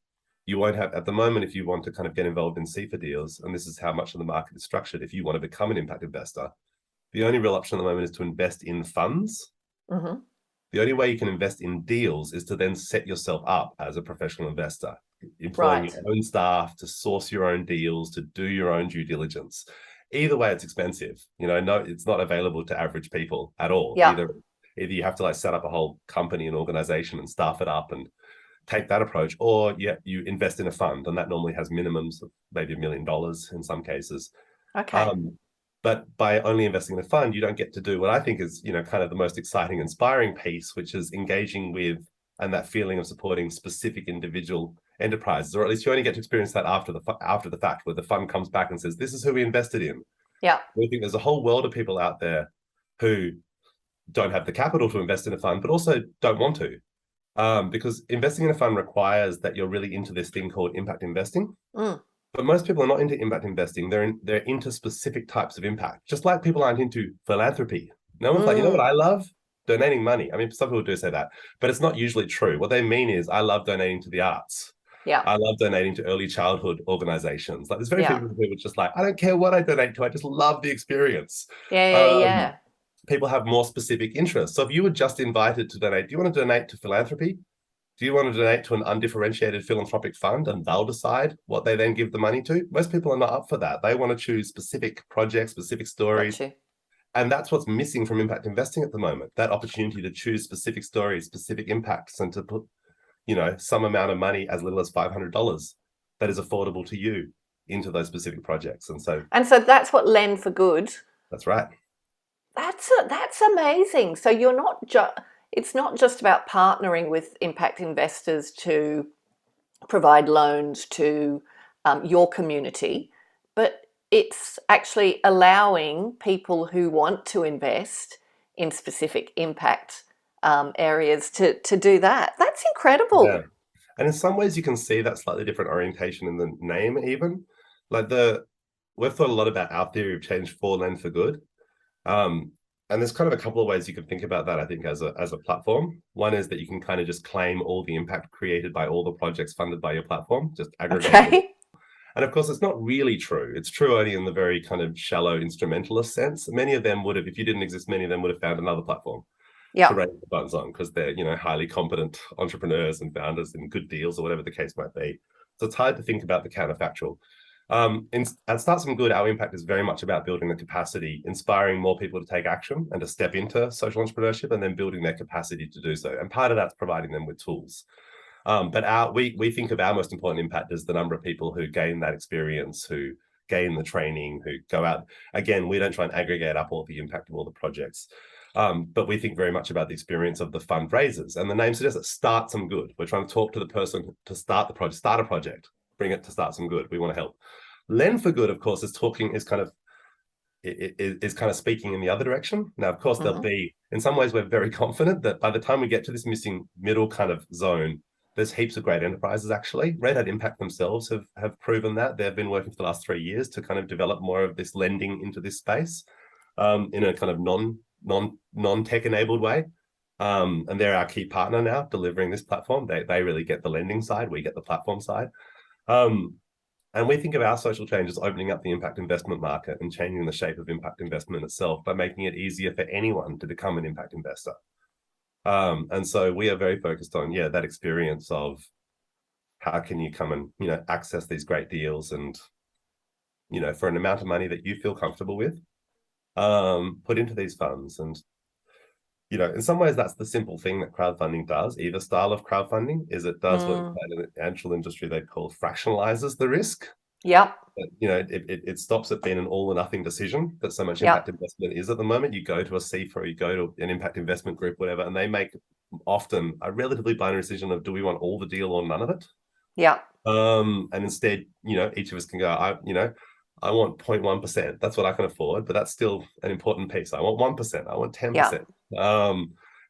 You won't have, at the moment, if you want to kind of get involved in CEFA deals, and this is how much of the market is structured, if you want to become an impact investor, the only real option at the moment is to invest in funds. Mm-hmm. The only way you can invest in deals is to then set yourself up as a professional investor, employing your own staff to source your own deals, to do your own due diligence. Either way, it's expensive. No, it's not available to average people at all. Yeah. Either you have to set up a whole company and organization and staff it up and take that approach, or you invest in a fund, and that normally has minimums of maybe $1 million in some cases. Okay. But by only investing in a fund, you don't get to do what I think is, kind of the most exciting, inspiring piece, which is engaging with and that feeling of supporting specific individual enterprises, or at least you only get to experience that after the fact, where the fund comes back and says, "This is who we invested in." Yeah. We think there's a whole world of people out there who don't have the capital to invest in a fund, but also don't want to. Because investing in a fund requires that you're really into this thing called impact investing. But most people are not into impact investing. They're into specific types of impact, just like people aren't into philanthropy. No one's like, you know what I love? Donating money. I mean, some people do say that, but it's not usually true. What they mean is, I love donating to the arts. Yeah. I love donating to early childhood organizations. Like, there's very few people who are just like, I don't care what I donate to, I just love the experience. Yeah. People have more specific interests. So if you were just invited to donate, do you want to donate to philanthropy? Do you want to donate to an undifferentiated philanthropic fund and they'll decide what they then give the money to? Most people are not up for that. They want to choose specific projects, specific stories. Gotcha. And that's what's missing from impact investing at the moment, that opportunity to choose specific stories, specific impacts, and to put, some amount of money, as little as $500, that is affordable to you, into those specific projects. And so that's what Lend for Good. That's right. That's amazing. So you're not it's not just about partnering with impact investors to provide loans to your community, but it's actually allowing people who want to invest in specific impact areas to do that. That's incredible. Yeah. And in some ways you can see that slightly different orientation in the name even. Like we've thought a lot about our theory of change for Lend for Good. And there's kind of a couple of ways you can think about that, I think, as a platform. One is that you can kind of just claim all the impact created by all the projects funded by your platform, just aggregate. Okay. And of course, it's not really true. It's true only in the very kind of shallow instrumentalist sense. Many of them would have, if you didn't exist, many of them would have found another platform to raise the funds on, because they're, highly competent entrepreneurs and founders in good deals or whatever the case might be. So it's hard to think about the counterfactual. At Start Some Good, our impact is very much about building the capacity, inspiring more people to take action and to step into social entrepreneurship, and then building their capacity to do so. And part of that's providing them with tools. But we think of our most important impact as the number of people who gain that experience, who gain the training, who go out. Again, we don't try and aggregate up all the impact of all the projects. But we think very much about the experience of the fundraisers. And the name suggests that start some good. We're trying to talk to the person to start the project, start a project, bring it to start some good. We want to help. Lend for good, of course, is kind of speaking in the other direction. Now, of course, there'll be, in some ways, we're very confident that by the time we get to this missing middle kind of zone, there's heaps of great enterprises, actually. Red Hat Impact themselves have proven that. They've been working for the last 3 years to kind of develop more of this lending into this space in a kind of non-tech enabled way. And they're our key partner now, delivering this platform. They really get the lending side, we get the platform side. And we think of our social change as opening up the impact investment market and changing the shape of impact investment itself by making it easier for anyone to become an impact investor. And so we are very focused on, that experience of how can you come and, access these great deals and, for an amount of money that you feel comfortable with, put into these funds. And, in some ways, that's the simple thing that crowdfunding does. Either style of crowdfunding is it does what in the financial industry they'd call fractionalizes the risk. Yep. But, it stops it being an all or nothing decision that so much impact investment is at the moment. You go to a CIF or you go to an impact investment group, whatever, and they make often a relatively binary decision of, do we want all the deal or none of it? Yeah. And instead, each of us can go, I want 0.1%. That's what I can afford, but that's still an important piece. I want 1%. I want 10%.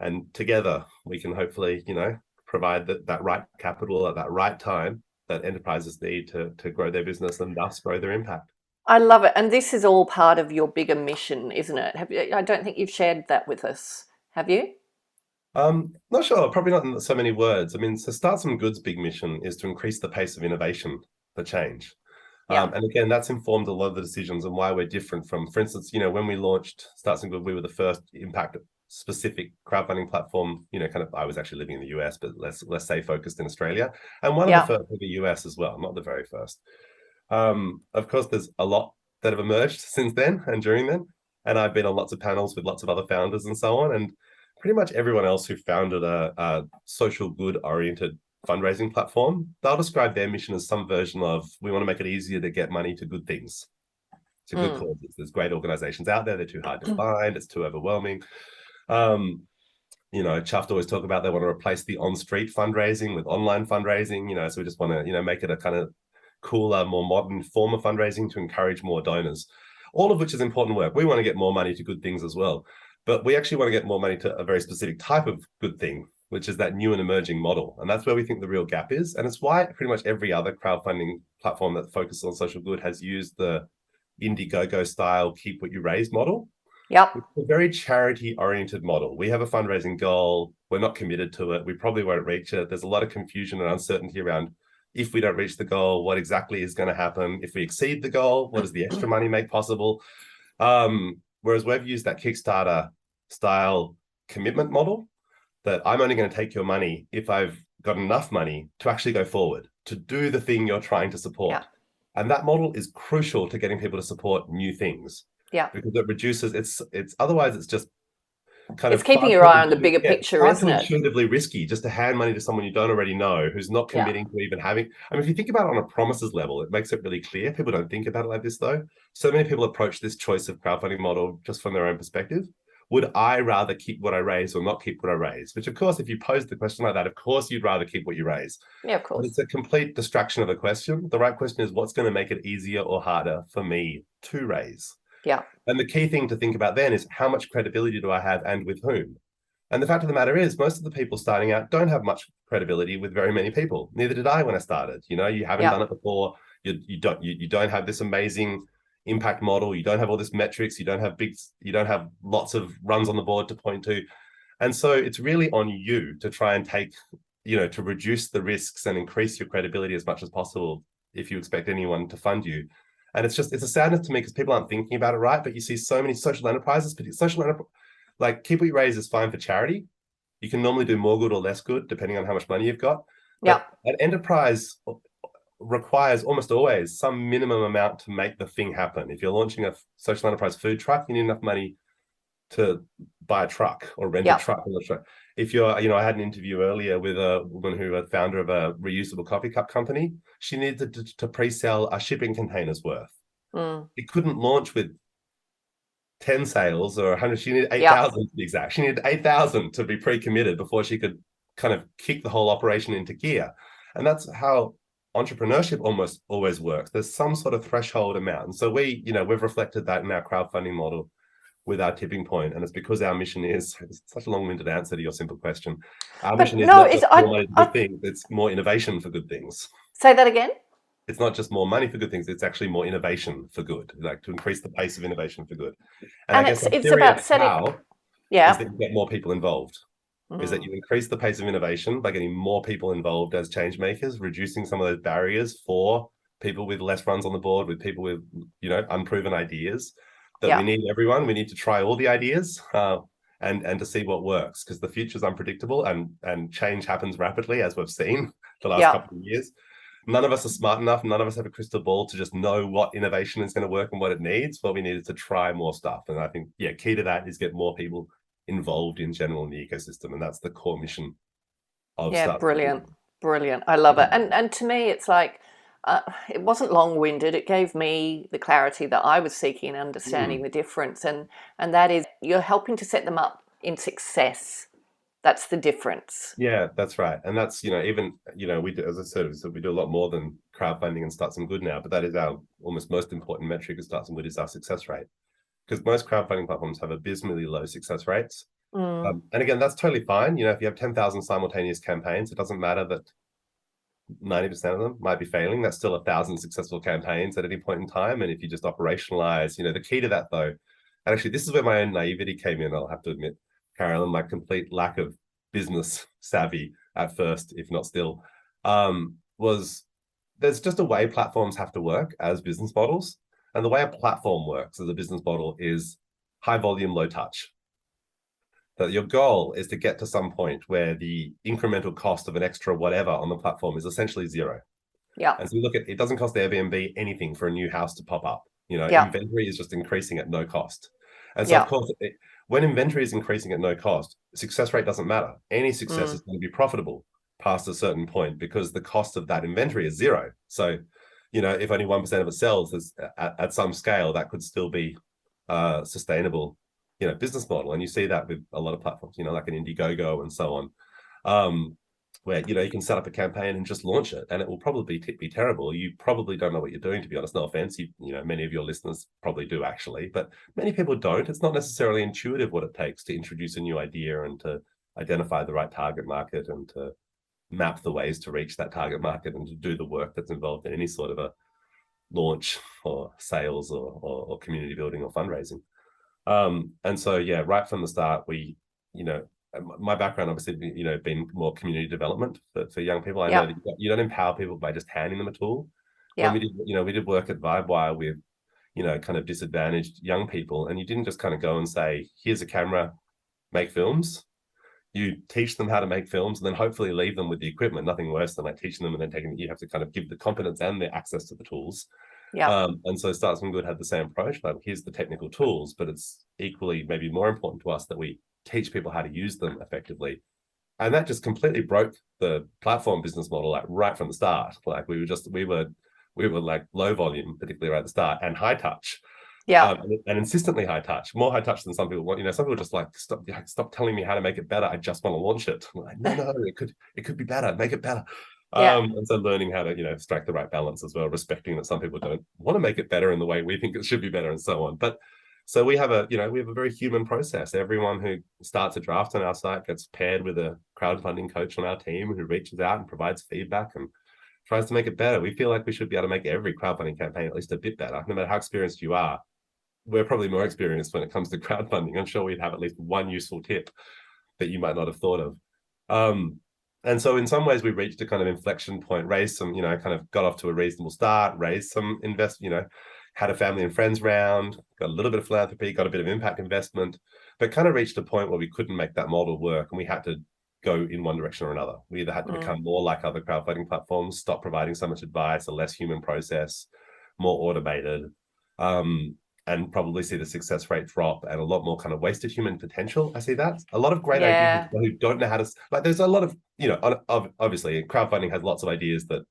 And together we can hopefully, provide that right capital at that right time that enterprises need to grow their business and thus grow their impact. I love it. And this is all part of your bigger mission, isn't it? I don't think you've shared that with us. Have you? Not sure, probably not in so many words. I mean, so Start Some Good's big mission is to increase the pace of innovation for change. And again, that's informed a lot of the decisions and why we're different from, for instance, when we launched Start Some Good, we were the first impact specific crowdfunding platform, I was actually living in the US, but let's say focused in Australia, and one of the first in the US as well, not the very first. Of course, there's a lot that have emerged since then and during then, and I've been on lots of panels with lots of other founders and so on, and pretty much everyone else who founded a social good oriented fundraising platform, they'll describe their mission as some version of, we want to make it easier to get money to good things, to good causes. There's great organizations out there, they're too hard to find, it's too overwhelming. Chuffed always talk about they want to replace the on-street fundraising with online fundraising, so we just want to, make it a kind of cooler, more modern form of fundraising to encourage more donors, all of which is important work. We want to get more money to good things as well, but we actually want to get more money to a very specific type of good thing, which is that new and emerging model. And that's where we think the real gap is. And it's why pretty much every other crowdfunding platform that focuses on social good has used the Indiegogo style keep what you raise model. Yep. It's a very charity-oriented model. We have a fundraising goal. We're not committed to it. We probably won't reach it. There's a lot of confusion and uncertainty around if we don't reach the goal, what exactly is going to happen. If we exceed the goal, what does the extra money make possible? Whereas we've used that Kickstarter style commitment model that I'm only going to take your money if I've got enough money to actually go forward, to do the thing you're trying to support. Yeah. And that model is crucial to getting people to support new things. Yeah. Because it reduces, it's otherwise it's just kind it's of keeping your eye on the bigger picture, isn't it? Intuitively risky just to hand money to someone you don't already know, who's not committing to even having. I mean, if you think about it on a promises level, it makes it really clear. People don't think about it like this, though. So many people approach this choice of crowdfunding model just from their own perspective. Would I rather keep what I raise or not keep what I raise? Which, of course, if you pose the question like that, of course, you'd rather keep what you raise. Yeah, of course. But it's a complete distraction of the question. The right question is, what's going to make it easier or harder for me to raise? Yeah. And the key thing to think about then is, how much credibility do I have and with whom? And the fact of the matter is, most of the people starting out don't have much credibility with very many people. Neither did I when I started. You haven't done it before. You don't have this amazing impact model. You don't have all this metrics. You don't have lots of runs on the board to point to. And so it's really on you to try and take, to reduce the risks and increase your credibility as much as possible if you expect anyone to fund you. And it's a sadness to me because people aren't thinking about it right. But you see so many social enterprises, like Keep What You Raise is fine for charity. You can normally do more good or less good depending on how much money you've got. Yeah. An enterprise requires almost always some minimum amount to make the thing happen. If you're launching a social enterprise food truck, you need enough money to buy a truck or rent a truck. if you're, I had an interview earlier with a woman who was founder of a reusable coffee cup company. She needed to pre-sell a shipping container's worth. It couldn't launch with 10 sales or 100. She needed 8,000 to be exact. She needed 8,000 to be pre-committed before she could kind of kick the whole operation into gear. And that's how entrepreneurship almost always works. There's some sort of threshold amount. And so we've reflected that in our crowdfunding model with our tipping point. And it's because our mission is, it's such a long-winded answer to your simple question. Our mission is not just more money for good things, it's more innovation for good things. Say that again? It's not just more money for good things, it's actually more innovation for good, like to increase the pace of innovation for good. And I guess it's about setting is that you get more people involved. Is that you increase the pace of innovation by getting more people involved as change makers, reducing some of those barriers for people with less runs on the board, with people with, unproven ideas. That we need everyone. We need to try all the ideas and to see what works, because the future is unpredictable and change happens rapidly, as we've seen the last couple of years. None of us are smart enough. None of us have a crystal ball to just know what innovation is going to work and what it needs. What we need is to try more stuff. And I think, key to that is get more people involved in general in the ecosystem. And that's the core mission of brilliant. I love it. And to me, it's like, it wasn't long-winded. It gave me the clarity that I was seeking, understanding the difference. And that is, you're helping to set them up in success. That's the difference. Yeah, that's right. And that's, even, we do, as I said, we do a lot more than crowdfunding and Start Some Good now, but that is our almost most important metric of Start Some Good is our success rate. Because most crowdfunding platforms have abysmally low success rates. And again, that's totally fine. If you have 10,000 simultaneous campaigns, it doesn't matter that 90% of them might be failing. That's still 1,000 successful campaigns at any point in time. And if you just operationalize, the key to that though, and actually this is where my own naivety came in, I'll have to admit, Carolyn, my complete lack of business savvy at first, if not still, was there's just a way platforms have to work as business models. And the way a platform works as a business model is high volume, low touch. That your goal is to get to some point where the incremental cost of an extra whatever on the platform is essentially zero. And so you look at, it doesn't cost Airbnb anything for a new house to pop up. Inventory is just increasing at no cost. And so of course, when inventory is increasing at no cost, success rate doesn't matter. Any success is going to be profitable past a certain point because the cost of that inventory is zero. So, if only 1% of it sells, at some scale, that could still be sustainable, business model. And you see that with a lot of platforms, like an Indiegogo and so on, where, you can set up a campaign and just launch it and it will probably be terrible. You probably don't know what you're doing, to be honest. No offense. Many of your listeners probably do actually, but many people don't. It's not necessarily intuitive what it takes to introduce a new idea and to identify the right target market and to map the ways to reach that target market and to do the work that's involved in any sort of a launch or sales or community building or fundraising. And so, right from the start, we, my background obviously, been more community development for young people. I know that you don't empower people by just handing them a tool. When we did, we did work at Vibewire with, kind of disadvantaged young people, and you didn't just kind of go and say, here's a camera, make films. You teach them how to make films and then hopefully leave them with the equipment. Nothing worse than like teaching them and then you have to kind of give the competence and the access to the tools. And so Start Some Good had the same approach, like here's the technical tools, but it's equally maybe more important to us that we teach people how to use them effectively. And that just completely broke the platform business model, like right from the start. Like we were like low volume, particularly right at the start, and high touch. And insistently high touch, more high touch than some people want. Some people just like stop telling me how to make it better. I just want to launch it. I'm like, no, it could be better. Make it better. And so learning how to strike the right balance as well, respecting that some people don't want to make it better in the way we think it should be better, and so on. But so we have a very human process. Everyone who starts a draft on our site gets paired with a crowdfunding coach on our team who reaches out and provides feedback and tries to make it better. We feel like we should be able to make every crowdfunding campaign at least a bit better, no matter how experienced you are. We're probably more experienced when it comes to crowdfunding. I'm sure we'd have at least one useful tip that you might not have thought of. And so in some ways we reached a kind of inflection point, raised some, kind of got off to a reasonable start, raised some had a family and friends round, got a little bit of philanthropy, got a bit of impact investment, but kind of reached a point where we couldn't make that model work and we had to go in one direction or another. We either had to become more like other crowdfunding platforms, stop providing so much advice, a less human process, more automated, and probably see the success rate drop and a lot more kind of wasted human potential. I see that. A lot of great Yeah. ideas who don't know how to, like, there's a lot of, obviously crowdfunding has lots of ideas that,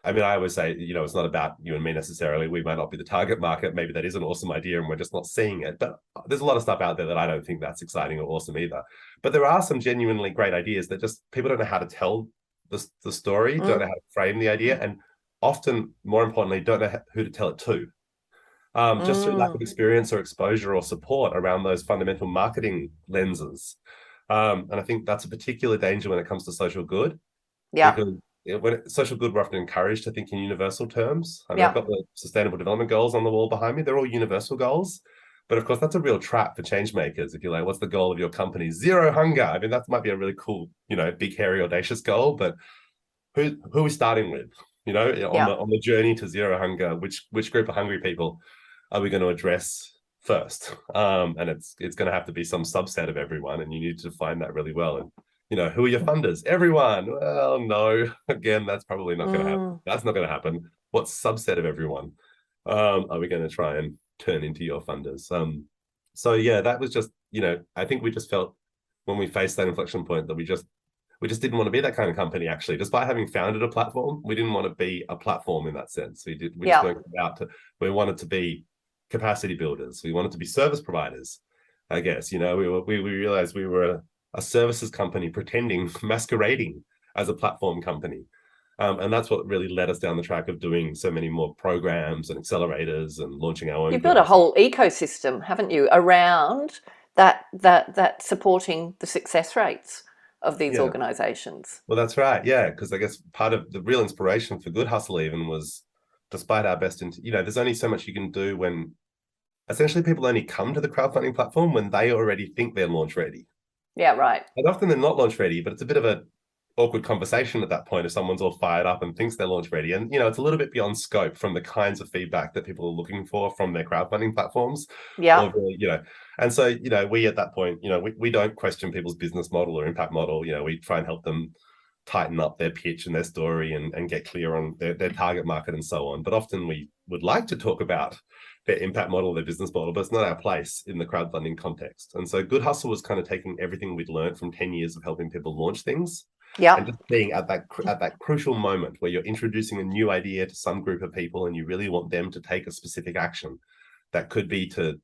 I mean, I always say, it's not about you and me necessarily. We might not be the target market. Maybe that is an awesome idea and we're just not seeing it. But there's a lot of stuff out there that I don't think that's exciting or awesome either. But there are some genuinely great ideas that just people don't know how to tell the story, don't know how to frame the idea, and often, more importantly, don't know who to tell it to. Just through lack of experience or exposure or support around those fundamental marketing lenses. And I think that's a particular danger when it comes to social good. Yeah. Because social good, we're often encouraged to think in universal terms. I mean, I've got the Sustainable Development Goals on the wall behind me. They're all universal goals. But of course, that's a real trap for change makers. If you're like, what's the goal of your company? Zero hunger. I mean, that might be a really cool, big, hairy, audacious goal. But who are we starting with? On the journey to zero hunger, which group of hungry people are we going to address first? And it's going to have to be some subset of everyone, and you need to define that really well. And who are your funders? Everyone. Well, no, again, that's probably not going to happen. That's not going to happen. What subset of everyone are we going to try and turn into your funders? So yeah, that was just, I think we just felt when we faced that inflection point that we just didn't want to be that kind of company, actually. Despite having founded a platform, we didn't want to be a platform in that sense. We just weren't we wanted to be capacity builders. We wanted to be service providers, I guess. We realized we were a services company masquerading as a platform company. And that's what really led us down the track of doing so many more programs and accelerators and launching our own. You've built a whole ecosystem, haven't you, around that supporting the success rates of these organizations. Well, that's right. Yeah. Because I guess part of the real inspiration for Good Hustle even was, despite our best, there's only so much you can do when essentially people only come to the crowdfunding platform when they already think they're launch ready. Yeah, right. And often they're not launch ready, but it's a bit of a awkward conversation at that point if someone's all fired up and thinks they're launch ready. And, it's a little bit beyond scope from the kinds of feedback that people are looking for from their crowdfunding platforms. Yeah. And so, we at that point, we don't question people's business model or impact model. We try and help them tighten up their pitch and their story and get clear on their target market and so on. But often we would like to talk about their impact model, their business model, but it's not our place in the crowdfunding context. And so Good Hustle was kind of taking everything we'd learned from 10 years of helping people launch things. Yeah. And just being at that crucial moment where you're introducing a new idea to some group of people and you really want them to take a specific action. That could be to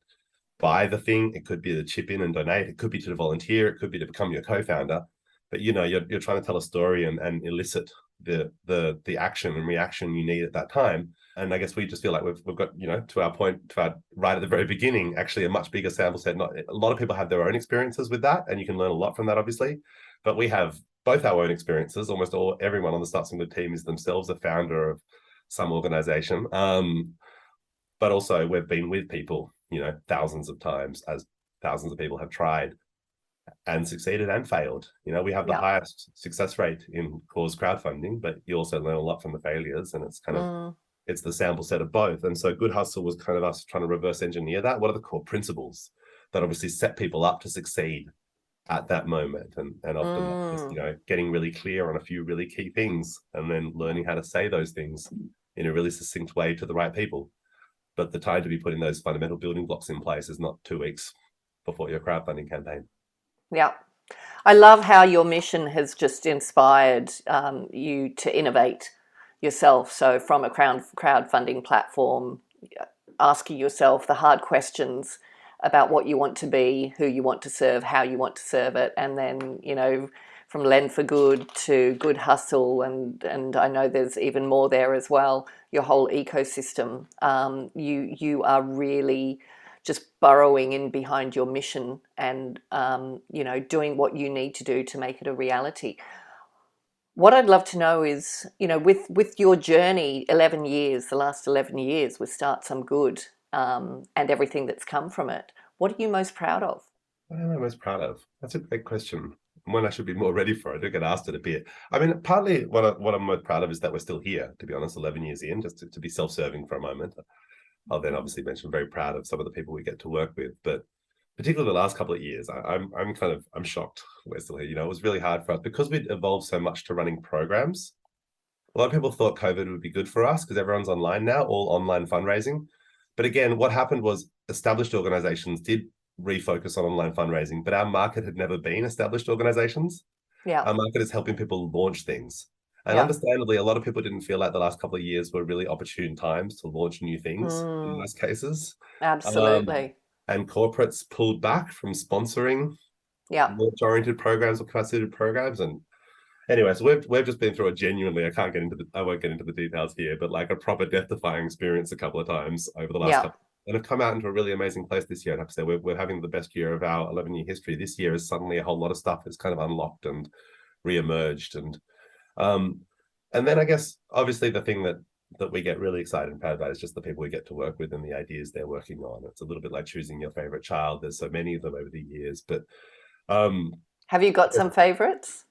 buy the thing, it could be to chip in and donate, it could be to volunteer, it could be to become your co-founder. But you're trying to tell a story and elicit the action and reaction you need at that time. And I guess we just feel like we've got, to our point, right at the very beginning, actually a much bigger sample set. Not a lot of people have their own experiences with that, and you can learn a lot from that, obviously. But we have both our own experiences. Almost everyone on the Start Some Good team is themselves a founder of some organization. But also we've been with people, thousands of times, as thousands of people have tried and succeeded and failed. We have the highest success rate in cause crowdfunding, but you also learn a lot from the failures, and it's kind of it's the sample set of both. And so Good Hustle was kind of us trying to reverse engineer that. What are the core principles that obviously set people up to succeed at that moment? And often just, getting really clear on a few really key things and then learning how to say those things in a really succinct way to the right people. But the time to be putting those fundamental building blocks in place is not 2 weeks before your crowdfunding campaign. Yeah. I love how your mission has just inspired you to innovate yourself. So from a crowdfunding platform, asking yourself the hard questions about what you want to be, who you want to serve, how you want to serve it, and then, from Lend for Good to Good Hustle, and I know there's even more there as well, your whole ecosystem. You are really just burrowing in behind your mission and, doing what you need to do to make it a reality. What I'd love to know is, with your journey, the last 11 years with Start Some Good, and everything that's come from it, what are you most proud of? What am I most proud of? That's a great question. One I should be more ready for. I do get asked it a bit. I mean, partly what I'm most proud of is that we're still here, to be honest, 11 years in, just to be self-serving for a moment. I'll then obviously mention very proud of some of the people we get to work with, but particularly the last couple of years, I'm shocked we're still here. It was really hard for us because we'd evolved so much to running programs. A lot of people thought COVID would be good for us because everyone's online now, all online fundraising. But again, what happened was established organizations did refocus on online fundraising, but our market had never been established organizations. Yeah. Our market is helping people launch things. And Yeah. understandably, a lot of people didn't feel like the last couple of years were really opportune times to launch new things in most cases. Absolutely. And corporates pulled back from sponsoring Yeah. launch-oriented programs or capacity programs. And anyway, so we've just been through a genuinely, I won't get into the details here, but like a proper death-defying experience a couple of times over the last couple, and have come out into a really amazing place this year. I'd have to say we're having the best year of our 11-year history. This year is suddenly a whole lot of stuff is kind of unlocked and re-emerged. And then I guess obviously the thing that we get really excited and proud about is just the people we get to work with and the ideas they're working on. It's a little bit like choosing your favorite child. There's so many of them over the years, but have you got some favorites?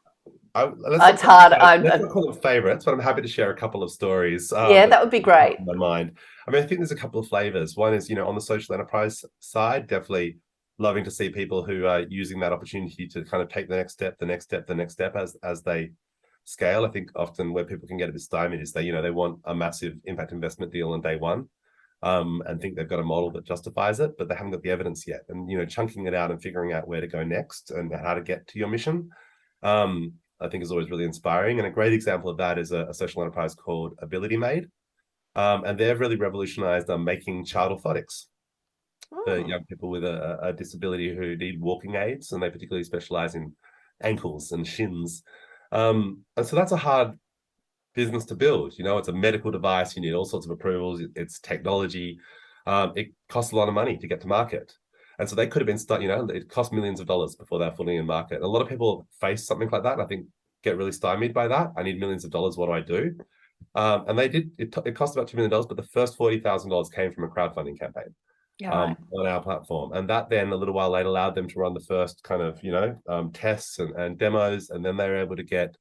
It's hard. Let's not call them favorites, but I'm happy to share a couple of stories. That would be great. In my mind. I mean, I think there's a couple of flavors. One is, on the social enterprise side, definitely loving to see people who are using that opportunity to kind of take the next step as they scale. I think often where people can get a bit stymied is they want a massive impact investment deal on day one, and think they've got a model that justifies it, but they haven't got the evidence yet. And chunking it out and figuring out where to go next and how to get to your mission, I think is always really inspiring. And a great example of that is a social enterprise called Ability Made, and they've really revolutionized making child orthotics for young people with a disability who need walking aids, and they particularly specialize in ankles and shins. And so that's a hard business to build. It's a medical device. You need all sorts of approvals. It's technology. It costs a lot of money to get to market. And so they could have been stuck, it cost millions of dollars before they're fully in market. And a lot of people face something like that, and I think get really stymied by that. I need millions of dollars. What do I do? And they did. It cost about $2 million, but the first $40,000 came from a crowdfunding campaign on our platform. And that then a little while later allowed them to run the first kind of, tests and demos. And then they were able to get,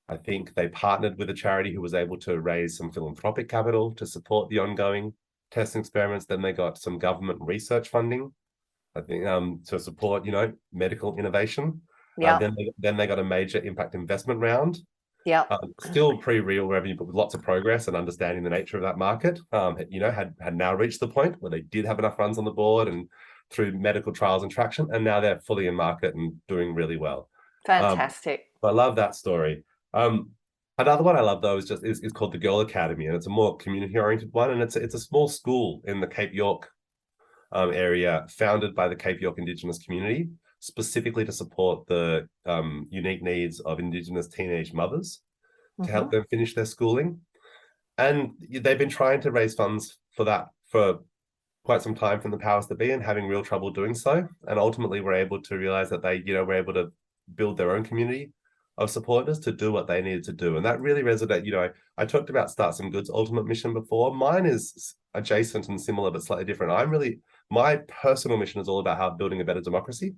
I think they partnered with a charity who was able to raise some philanthropic capital to support the ongoing testing experiments. Then they got some government research funding, I think, to support, medical innovation. Then they got a major impact investment round. Still pre-real revenue, but with lots of progress and understanding the nature of that market. Had now reached the point where they did have enough runs on the board and through medical trials and traction, and now they're fully in market and doing really well. Fantastic. I love that story. Another one I love though is called the Girl Academy, and it's a more community-oriented one, and it's a small school in the Cape York area, founded by the Cape York Indigenous community, specifically to support the unique needs of Indigenous teenage mothers to help them finish their schooling. And they've been trying to raise funds for that for quite some time from the powers that be, and having real trouble doing so. And ultimately were able to realize that they, were able to build their own community of supporters to do what they needed to do. And that really resonated. I talked about Start Some Good's ultimate mission before. Mine is adjacent and similar, but slightly different. My personal mission is all about how building a better democracy.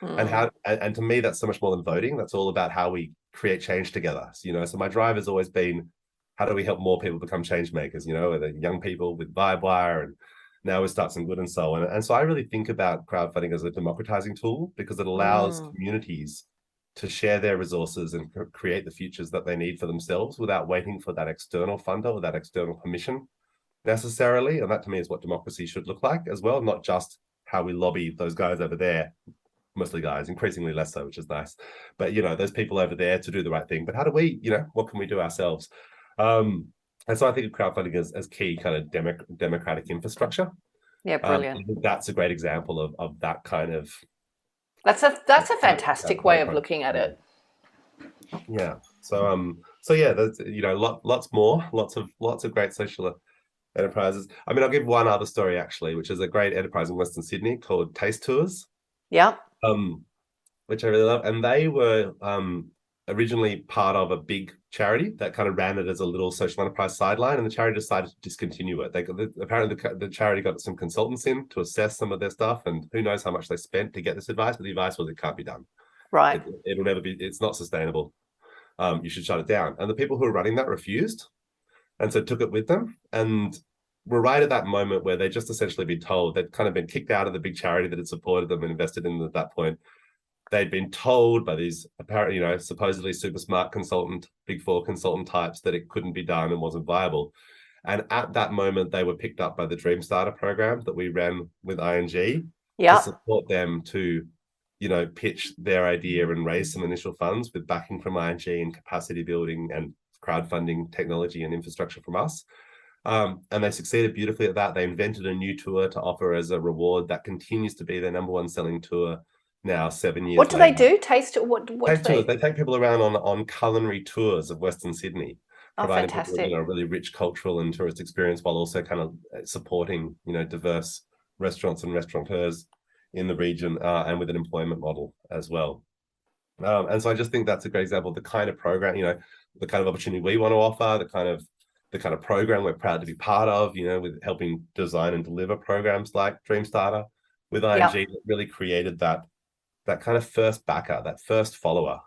And to me, that's so much more than voting. That's all about how we create change together. So my drive has always been, how do we help more people become change makers? The young people with Vibewire, and now we Start Some Good and so on. And so I really think about crowdfunding as a democratizing tool, because it allows communities to share their resources and create the futures that they need for themselves without waiting for that external funder or that external permission necessarily. And that to me is what democracy should look like as well, not just how we lobby those guys over there, mostly guys, increasingly less so, which is nice. But, those people over there to do the right thing. But how do we, what can we do ourselves? And so I think of crowdfunding as key kind of democratic infrastructure. Yeah, brilliant. I think that's a great example of that kind of. That's a fantastic way of looking at it. Yeah. So yeah, there's lots of great social enterprises. I mean, I'll give one other story actually, which is a great enterprise in Western Sydney called Taste Tours. Yeah. Which I really love. And they were originally part of a big charity that kind of ran it as a little social enterprise sideline, and the charity decided to discontinue it. Apparently the charity got some consultants in to assess some of their stuff, and who knows how much they spent to get this advice, but the advice was it can't be done. Right. It'll never be, it's not sustainable. You should shut it down. And the people who were running that refused, and so took it with them, and were right at that moment where they just essentially been told, they'd kind of been kicked out of the big charity that had supported them and invested in them at that point. They'd been told by these apparently, supposedly super smart consultant, big four consultant types that it couldn't be done and wasn't viable. And at that moment, they were picked up by the Dream Starter program that we ran with ING Yeah. to support them to, pitch their idea and raise some initial funds with backing from ING and capacity building and crowdfunding technology and infrastructure from us. And they succeeded beautifully at that. They invented a new tour to offer as a reward that continues to be their number one selling tour now, 7 years What do later. they do? Taste it? What Taste do tours. They take people around on culinary tours of Western Sydney, providing fantastic. people, a really rich cultural and tourist experience while also kind of supporting, diverse restaurants and restaurateurs in the region and with an employment model as well. And so I just think that's a great example of the kind of program, the kind of opportunity we want to offer, the kind of program we're proud to be part of, with helping design and deliver programs like Dream Starter with ING that really created that kind of first backer, that first follower,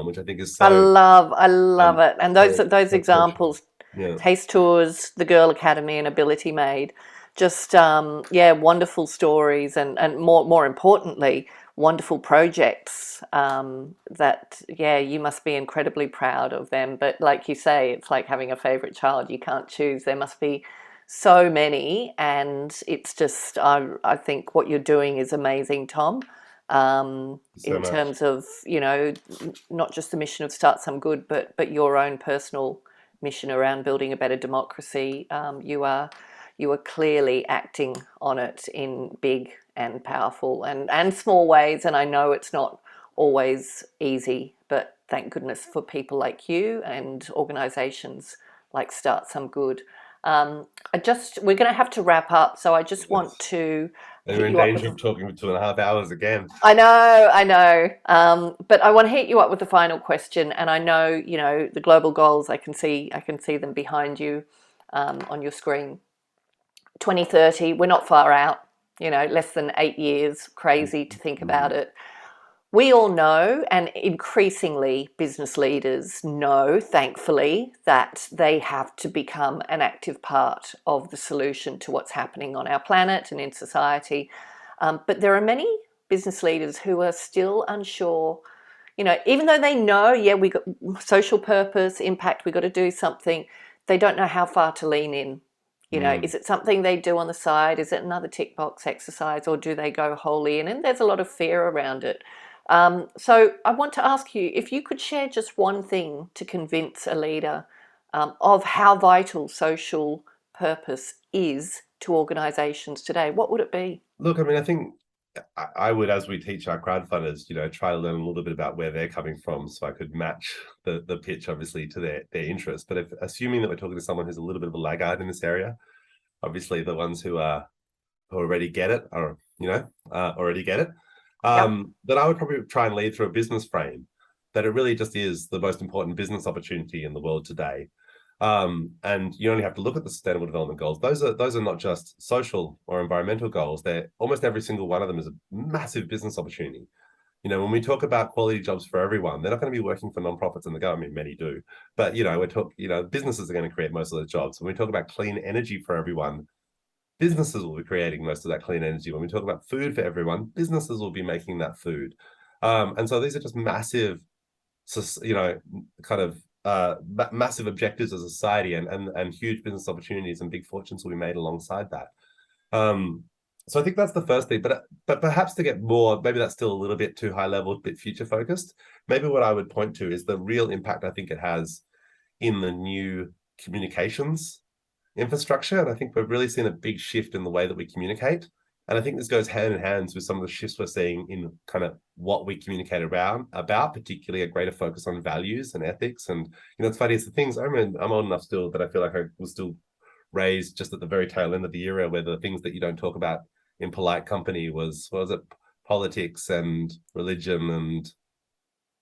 which I think is so. I love it. And those examples, yeah. Taste Tours, the Girl Academy, and Ability Made, just wonderful stories, and more importantly, wonderful projects that you must be incredibly proud of them. But like you say, it's like having a favorite child. You can't choose. There must be so many, and it's just I think what you're doing is amazing, Tom. In terms of not just the mission of Start Some Good, but your own personal mission around building a better democracy. You are clearly acting on it in big and powerful and small ways, and I know it's not always easy, but thank goodness for people like you and organisations like Start Some Good. We're going to have to wrap up, so I just want to. And you're in danger of talking for 2.5 hours again. I know. But I want to hit you up with the final question, and I know the global goals. I can see them behind you on your screen. 2030. We're not far out. Less than 8 years. Crazy to think about it. We all know, and increasingly business leaders know, thankfully, that they have to become an active part of the solution to what's happening on our planet and in society. But there are many business leaders who are still unsure, even though they know, we got social purpose, impact, we got to do something, they don't know how far to lean in. Is it something they do on the side? Is it another tick box exercise, or do they go wholly in? And there's a lot of fear around it. So I want to ask you if you could share just one thing to convince a leader of how vital social purpose is to organisations today. What would it be? Look, I mean, I think I would, as we teach our crowdfunders, try to learn a little bit about where they're coming from, so I could match the pitch, obviously, to their interest. But assuming that we're talking to someone who's a little bit of a laggard in this area, obviously the ones who already get it already get it. That I would probably try and lead through a business frame, that it really just is the most important business opportunity in the world today. And you only have to look at the Sustainable Development Goals. Those are not just social or environmental goals. They're almost every single one of them is a massive business opportunity. When we talk about quality jobs for everyone, they're not going to be working for nonprofits in the government. Many do, but we're talking, businesses are going to create most of those jobs. When we talk about clean energy for everyone, businesses will be creating most of that clean energy. When we talk about food for everyone, businesses will be making that food. And so these are just massive, massive objectives as a society, and huge business opportunities and big fortunes will be made alongside that. So I think that's the first thing. But perhaps to get more, maybe that's still a little bit too high level, a bit future focused. Maybe what I would point to is the real impact I think it has in the new communications infrastructure. And I think we've really seen a big shift in the way that we communicate. And I think this goes hand in hand with some of the shifts we're seeing in kind of what we communicate about, particularly a greater focus on values and ethics. And, it's funny, it's the things, I'm old enough still that I feel like I was still raised just at the very tail end of the era, where the things that you don't talk about in polite company was politics and religion and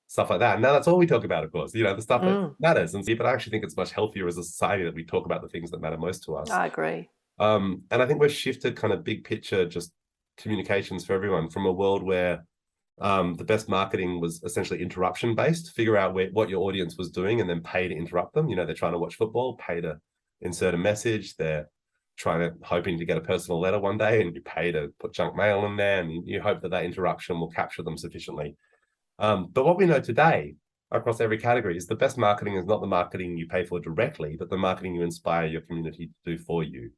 stuff like that. And now that's all we talk about, of course, the stuff that matters. But I actually think it's much healthier as a society that we talk about the things that matter most to us. I agree. And I think we've shifted kind of big picture, just communications for everyone, from a world where the best marketing was essentially interruption based, figure out what your audience was doing and then pay to interrupt them. They're trying to watch football, pay to insert a message. They're hoping to get a personal letter one day, and you pay to put junk mail in there, and you hope that interruption will capture them sufficiently. But what we know today across every category is the best marketing is not the marketing you pay for directly, but the marketing you inspire your community to do for you.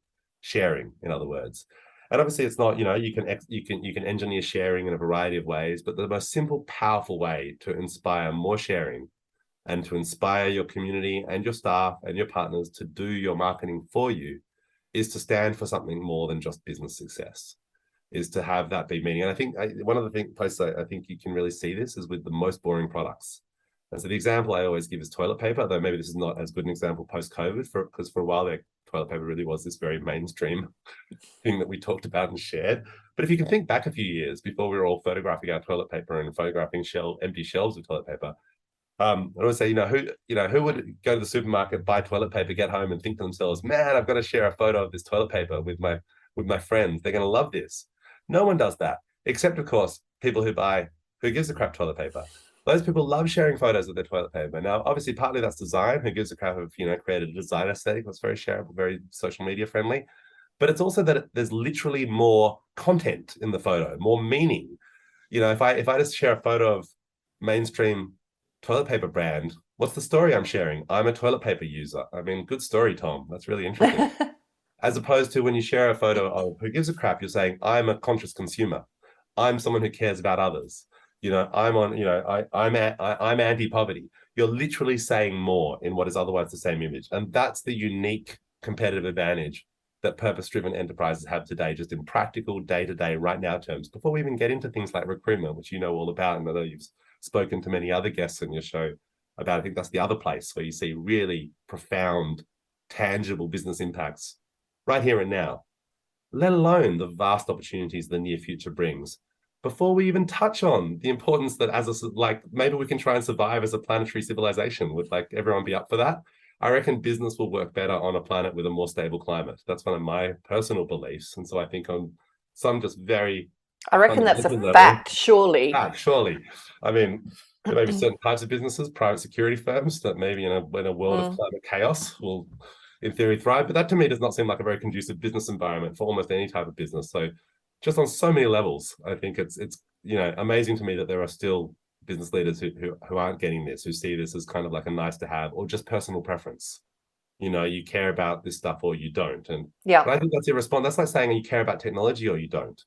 Sharing, in other words. And obviously it's not, you can engineer sharing in a variety of ways, but the most simple, powerful way to inspire more sharing and to inspire your community and your staff and your partners to do your marketing for you is to stand for something more than just business success, is to have that big meaning. And I think one of the places I think you can really see this is with the most boring products. And so the example I always give is toilet paper, though maybe this is not as good an example post-COVID, because for a while there, toilet paper really was this very mainstream thing that we talked about and shared. But if you can think back a few years before we were all photographing our toilet paper and photographing empty shelves of toilet paper, I always say, who would go to the supermarket, buy toilet paper, get home and think to themselves, man, I've got to share a photo of this toilet paper with my friends. They're going to love this. No one does that, except of course, people who gives a crap toilet paper. Those people love sharing photos of their toilet paper. Now, obviously, partly that's design. Who gives a crap of, created a design aesthetic that's very shareable, very social media friendly. But it's also that there's literally more content in the photo, more meaning. If I just share a photo of mainstream toilet paper brand, what's the story I'm sharing? I'm a toilet paper user. I mean, good story, Tom. That's really interesting. As opposed to when you share a photo of who gives a crap, you're saying, I'm a conscious consumer. I'm someone who cares about others. I'm anti-poverty. You're literally saying more in what is otherwise the same image. And that's the unique competitive advantage that purpose-driven enterprises have today, just in practical day-to-day, right now terms, before we even get into things like recruitment, which you know all about, and I know you've spoken to many other guests on your show about. I think that's the other place where you see really profound, tangible business impacts right here and now, let alone the vast opportunities the near future brings. Before we even touch on the importance that maybe we can try and survive as a planetary civilization, would everyone be up for that? I reckon business will work better on a planet with a more stable climate. That's one of my personal beliefs. And so I think on some just very... I reckon that's a fact, surely. Surely. I mean, there may be certain types of businesses, private security firms, that maybe in a world of climate chaos will, in theory, thrive. But that to me does not seem like a very conducive business environment for almost any type of business. So just on so many levels, I think it's amazing to me that there are still business leaders who aren't getting this, who see this as kind of like a nice to have or just personal preference. You care about this stuff or you don't. And I think that's irresponsible. That's like saying you care about technology or you don't.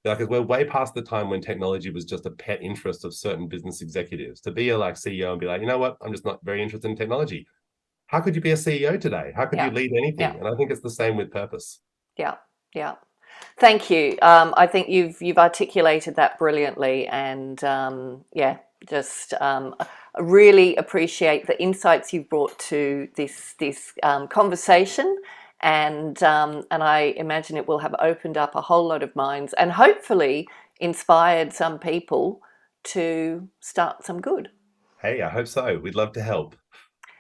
Because we're way past the time when technology was just a pet interest of certain business executives. To be a CEO and be like, you know what, I'm just not very interested in technology. How could you be a CEO today? How could you lead anything? Yeah. And I think it's the same with purpose. Yeah. Thank you. I think you've articulated that brilliantly, and really appreciate the insights you've brought to this conversation, and I imagine it will have opened up a whole lot of minds and hopefully inspired some people to start some good. Hey, I hope so. We'd love to help.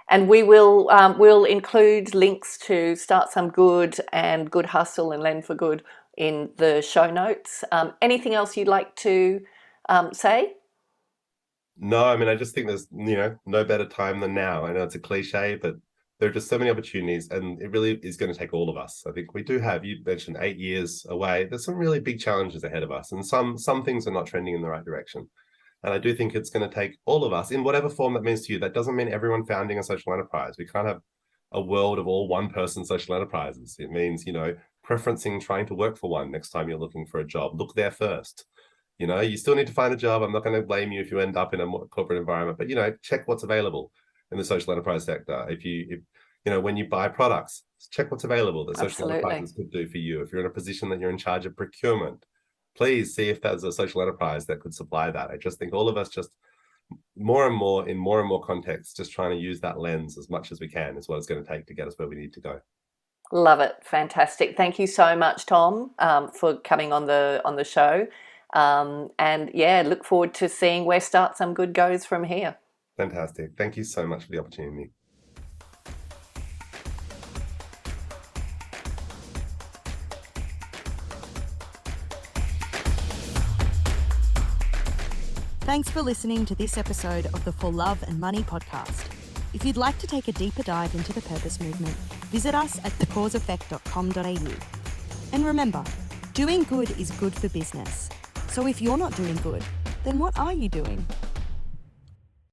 And we will we'll include links to Start Some Good and Good Hustle and Lend for Good in the show notes. Anything else you'd like to say? No, I mean, I just think there's, no better time than now. I know it's a cliche, but there are just so many opportunities, and it really is going to take all of us. I think we do have, you mentioned 8 years away. There's some really big challenges ahead of us, and some things are not trending in the right direction. And I do think it's going to take all of us in whatever form that means to you. That doesn't mean everyone founding a social enterprise. We can't have a world of all one-person social enterprises. It means, preferencing trying to work for one next time you're looking for a job. Look there first. You still need to find a job. I'm not going to blame you if you end up in a more corporate environment, but, check what's available in the social enterprise sector. If when you buy products, check what's available that social enterprises could do for you. If you're in a position that you're in charge of procurement, please see if there's a social enterprise that could supply that. I just think all of us just more and more contexts, just trying to use that lens as much as we can is what it's going to take to get us where we need to go. Love it. Fantastic. Thank you so much, Tom, for coming on the show. Look forward to seeing where Start Some Good goes from here. Fantastic. Thank you so much for the opportunity. Thanks for listening to this episode of the For Love and Money podcast. If you'd like to take a deeper dive into the purpose movement, visit us at thecauseeffect.com.au. And remember, doing good is good for business. So if you're not doing good, then what are you doing?